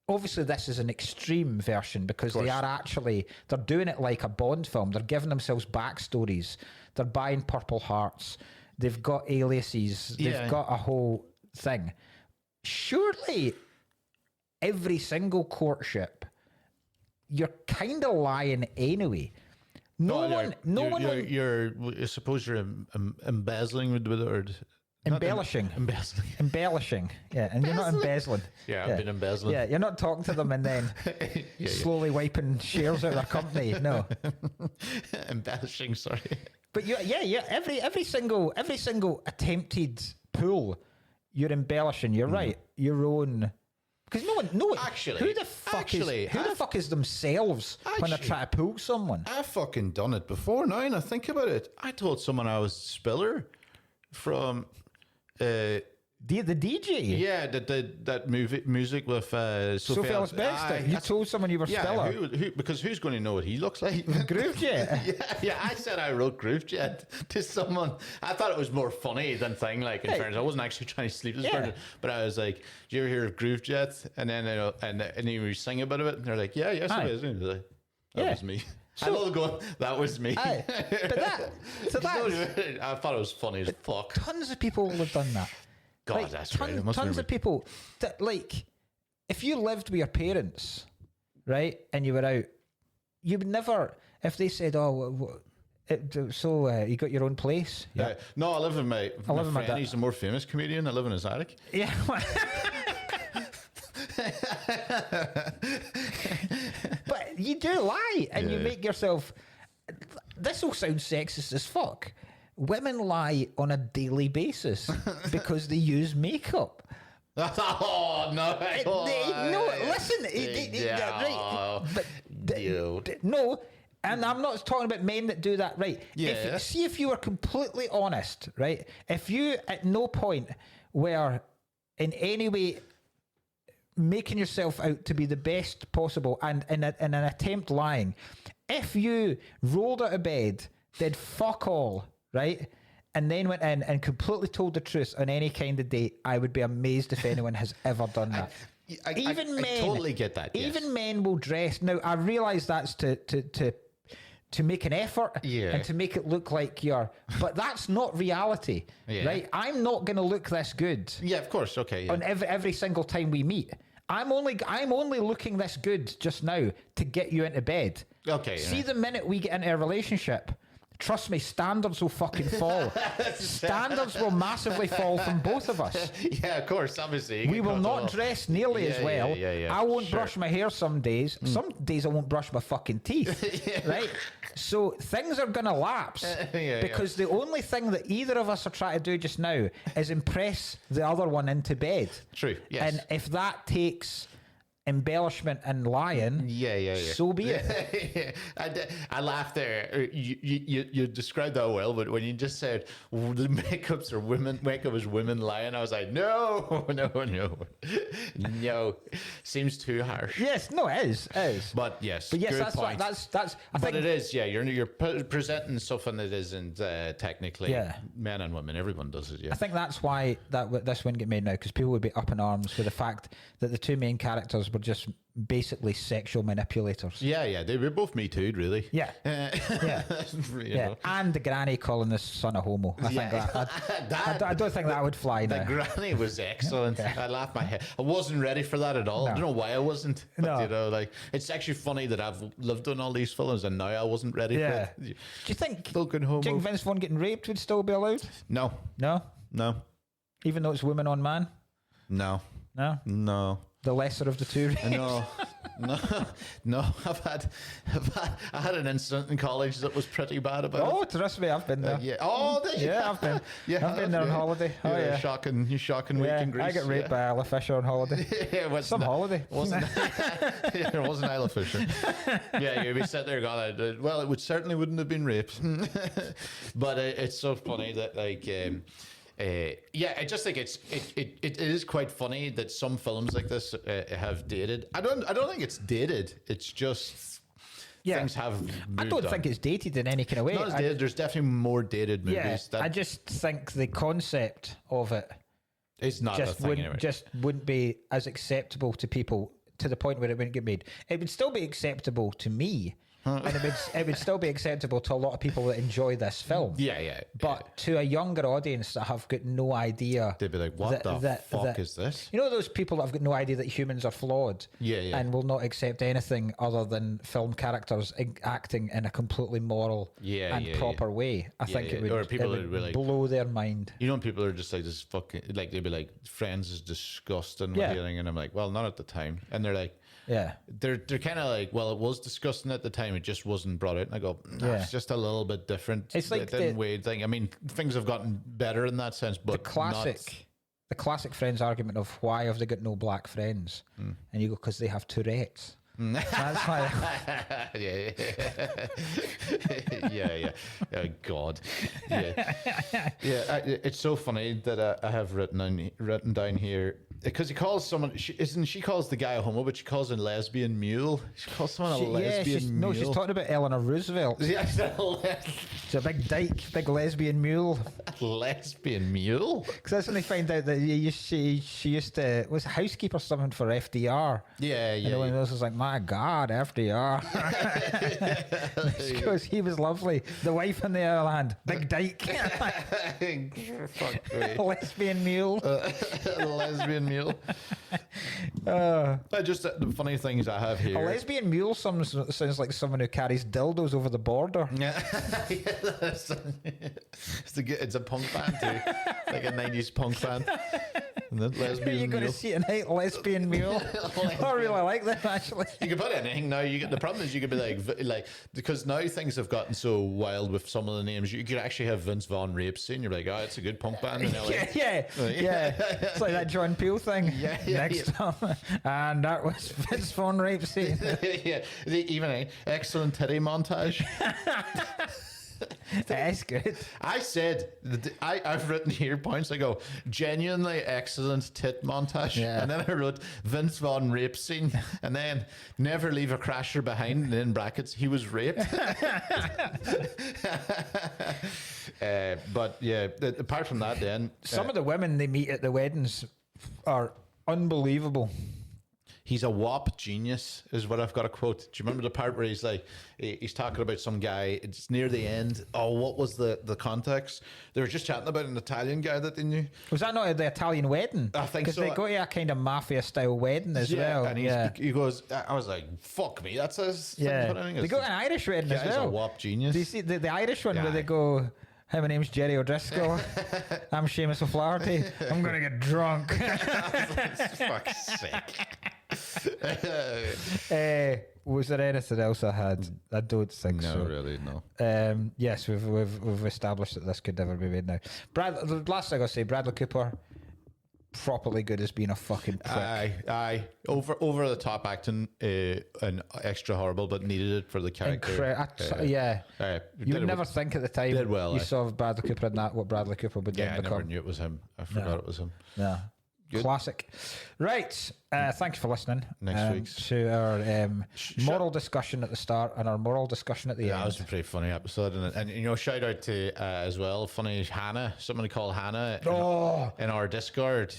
Obviously, this is an extreme version because they're doing it like a Bond film. They're giving themselves backstories. They're buying Purple Hearts. They've got aliases. They've got a whole thing. Surely, every single courtship, you're kind of lying anyway. I suppose you're embezzling with the word. Embellishing, yeah, and you're not embezzling. I've been embezzling. Yeah, you're not talking to them and then slowly wiping shares out of their company. No, embellishing. Sorry, but every single attempted pull, you're embellishing. You're right. Your own. Because no one. Actually, who the fuck is themselves when they're trying to pull someone? I've fucking done it before. Now, and I think about it, I told someone I was Spiller from. The DJ, yeah, that music with Sophie Ellis Bextor. You told someone you were Spiller. Because who's going to know what he looks like? Groovejet. yeah. I said I wrote Groovejet to someone. I thought it was more funny than thing. Like in fairness, I wasn't actually trying to sleep this person, but I was like, "Do you ever hear of Groovejet?" And then and then we sing a bit of it, and they're like, "Yeah, yes, it is." Like, that was me. I love going, that was me. Aye, but I thought it was funny as fuck. tons of people will have done that. God, Like, that's right. It must tons of people that, like, if you lived with your parents, right, and you were out, you would never, if they said, "Oh, you got your own place?" Yeah. No, I live with my friend. dad. He's a more famous comedian. I live in his attic. Yeah. But you do lie, and you make yourself. This will sound sexist as fuck. Women lie on a daily basis because they use makeup. Oh no! No, listen. Right, but no, and I'm not talking about men that do that. Right? Yeah. See if you were completely honest, right? If you at no point were in any way making yourself out to be the best possible and in an attempt lying, if you rolled out of bed, did fuck all, right? And then went in and completely told the truth on any kind of date, I would be amazed if anyone has ever done that. I totally get that. Yes. Even men will dress. Now, I realise that's to make an effort and to make it look like you're... But that's not reality, right? I'm not going to look this good. Yeah, of course. Okay. Yeah. On every single time we meet. I'm only looking this good just now to get you into bed. Okay. See, the minute we get into a relationship... Trust me, standards will fucking fall. Standards will massively fall from both of us. Yeah, of course, obviously. We will not dress nearly as well. Yeah, I won't brush my hair some days. Some days I won't brush my fucking teeth. Right? So things are going to lapse. Because the only thing that either of us are trying to do just now is impress the other one into bed. True, yes. And if that takes... embellishment and lying, so be it. I laughed there. You described that well, but when you just said the makeup is women lying, I was like, no. Seems too harsh. Yes, no, it is. But yes, that's point. that's. I but think it is. Yeah, you're presenting something that isn't technically men and women. Everyone does it. Yeah, I think that's why this wouldn't get made now, because people would be up in arms with the fact that the two main characters were just basically sexual manipulators. Yeah, they were both Me Too'd, really. Yeah. And the granny calling the son a homo. I think I don't think that would fly now. The granny was excellent. I laughed my head. I wasn't ready for that at all. No. I don't know why I wasn't. But, No. it's actually funny that I've lived on all these films and now I wasn't ready for it. Do you think Fucking homo. Vince Vaughn getting raped would still be allowed? No. No? Even though it's woman on man? No. No? The lesser of the two rapes? No. I had an incident in college that was pretty bad about it. Oh, trust me, I've been there. Oh, did you? Yeah, I've been. I've been there on holiday. Oh, yeah. Shocking week in Greece. I got raped by Isla Fisher on holiday. Some holiday. Wasn't it wasn't Isla Fisher. Yeah, you'd be sitting there going, well, it certainly wouldn't have been raped. But it's so funny that I just think it is quite funny that some films like this have dated. I don't think it's dated. It's just things have moved I don't think it's dated in any kind of way. Not as dated. There's definitely more dated movies. I just think the concept of it is not a thing anyway. Just wouldn't be as acceptable to people to the point where it wouldn't get made. It would still be acceptable to me. And it would still be acceptable to a lot of people that enjoy this film. Yeah. But to a younger audience that have got no idea... They'd be like, what the fuck is this? You know those people that have got no idea that humans are flawed? Yeah. And will not accept anything other than film characters acting in a completely moral and proper way. I think it would blow their mind. You know, people are just like, this fucking... Like, they'd be like, Friends is disgusting. And I'm like, well, not at the time. And they're like... Yeah, they're kind of like, well, it was disgusting at the time. It just wasn't brought out. And I go, it's just a little bit different. It's like the weird thing. I mean, things have gotten better in that sense, but the classic Friends argument of why have they got no black friends? And you go, because they have Tourette's. That's why. Yeah. Oh, God. Yeah. It's so funny that I have written down here Because he calls someone, she calls the guy a homo, but she calls him a lesbian mule. She calls someone a lesbian mule. No, she's talking about Eleanor Roosevelt. Yeah, She's a big dyke, big lesbian mule. Lesbian mule? Because that's when they find out that she used to, was a housekeeper or something for FDR. Yeah. And one of those was like, my God, FDR. Because he was lovely. The wife on the other hand, big dyke. Fuck me. Lesbian mule. Lesbian mule. Just the funny things I have here. A lesbian mule sounds like someone who carries dildos over the border. Yeah, it's a punk band too, like a 90s punk band. And then lesbian You're going to see it tonight, lesbian mule. I really like that actually. You can put anything now. The problem is you could be like because now things have gotten so wild with some of the names. You could actually have Vince Vaughn Rapesy, and you're like, oh, it's a good punk band in LA. Yeah. It's like that John Peel thing. Next time, and that was Vince Vaughn Rapesy. Even an excellent titty montage. That's good. I said I've written here points. I go genuinely excellent tit montage, and then I wrote Vince Vaughn rape scene, and then never leave a crasher behind. And in brackets, he was raped. But yeah, apart from that, then some of the women they meet at the weddings are unbelievable. He's a WAP genius, is what I've got to quote. Do you remember the part where he's like, he's talking about some guy, it's near the end. Oh, what was the context? They were just chatting about an Italian guy that they knew. Was that not the Italian wedding? I think so. Because they go to a kind of mafia style wedding as well. And he goes, I was like, fuck me, that's his thing. They go to an Irish wedding as well. He's a WAP genius. Do you see the Irish one where they go, hi, my name's Jerry O'Driscoll. I'm Seamus O'Flaherty. I'm going to get drunk. For fuck's sake. Was there anything else I had? I don't think so. No, really, no. Yes, we've established that this could never be made now. The last thing I'll say, Bradley Cooper, properly good as being a fucking prick. Aye. Over the top acting and extra horrible, but needed it for the character. You would never think at the time you saw Bradley Cooper in that what Bradley Cooper would then become. I never knew it was him. I forgot it was him. Yeah. Good. Classic. Right. Thank you for listening. Next week to our moral discussion at the start and our moral discussion at the end. That was a pretty funny episode, and you know, shout out to as well, funny Hannah, somebody called Hannah in our Discord,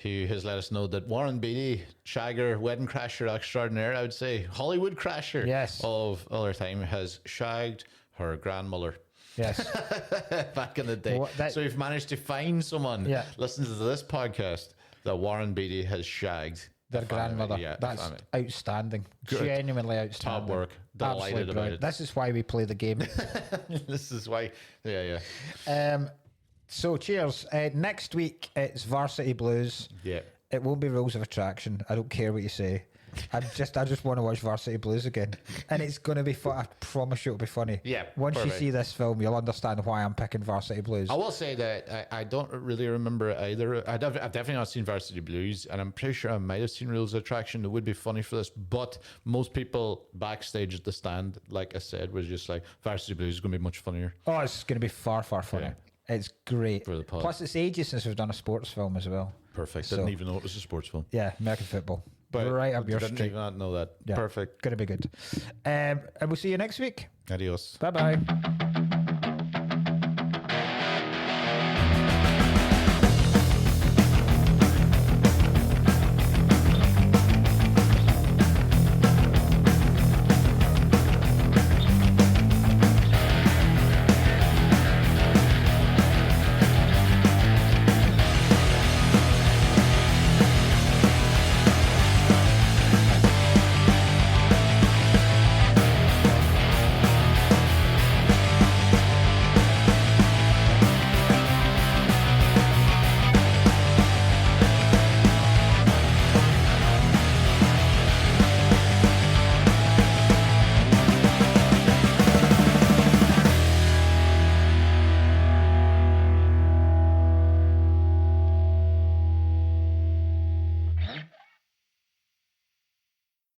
who has let us know that Warren Beatty, shagger, wedding crasher extraordinaire, I would say Hollywood crasher, of other time, has shagged her grandmother. Yes. Back in the day. So we've managed to find someone listens to this podcast that Warren Beatty has shagged their grandmother. That's outstanding. Good. Genuinely outstanding. Top work. Delighted about it. This is why we play the game. This is why. Yeah. So cheers. Next week it's Varsity Blues. Yeah. It won't be Rules of Attraction. I don't care what you say. I just want to watch Varsity Blues again, and it's going to be fun. I promise you it'll be funny. Yeah. Once you see this film, you'll understand why I'm picking Varsity Blues. I will say that I don't really remember either. I've definitely not seen Varsity Blues, and I'm pretty sure I might have seen Rules of Attraction. It would be funny for this, but most people backstage at the stand, like I said, was just like Varsity Blues is going to be much funnier. Oh, it's going to be far funny. Yeah. It's great. For the pod. Plus, it's ages since we've done a sports film as well. Perfect. Didn't even know it was a sports film. Yeah, American football. But right up your street. Didn't even know that. Yeah, perfect. Going to be good. And we'll see you next week. Adios. Bye-bye.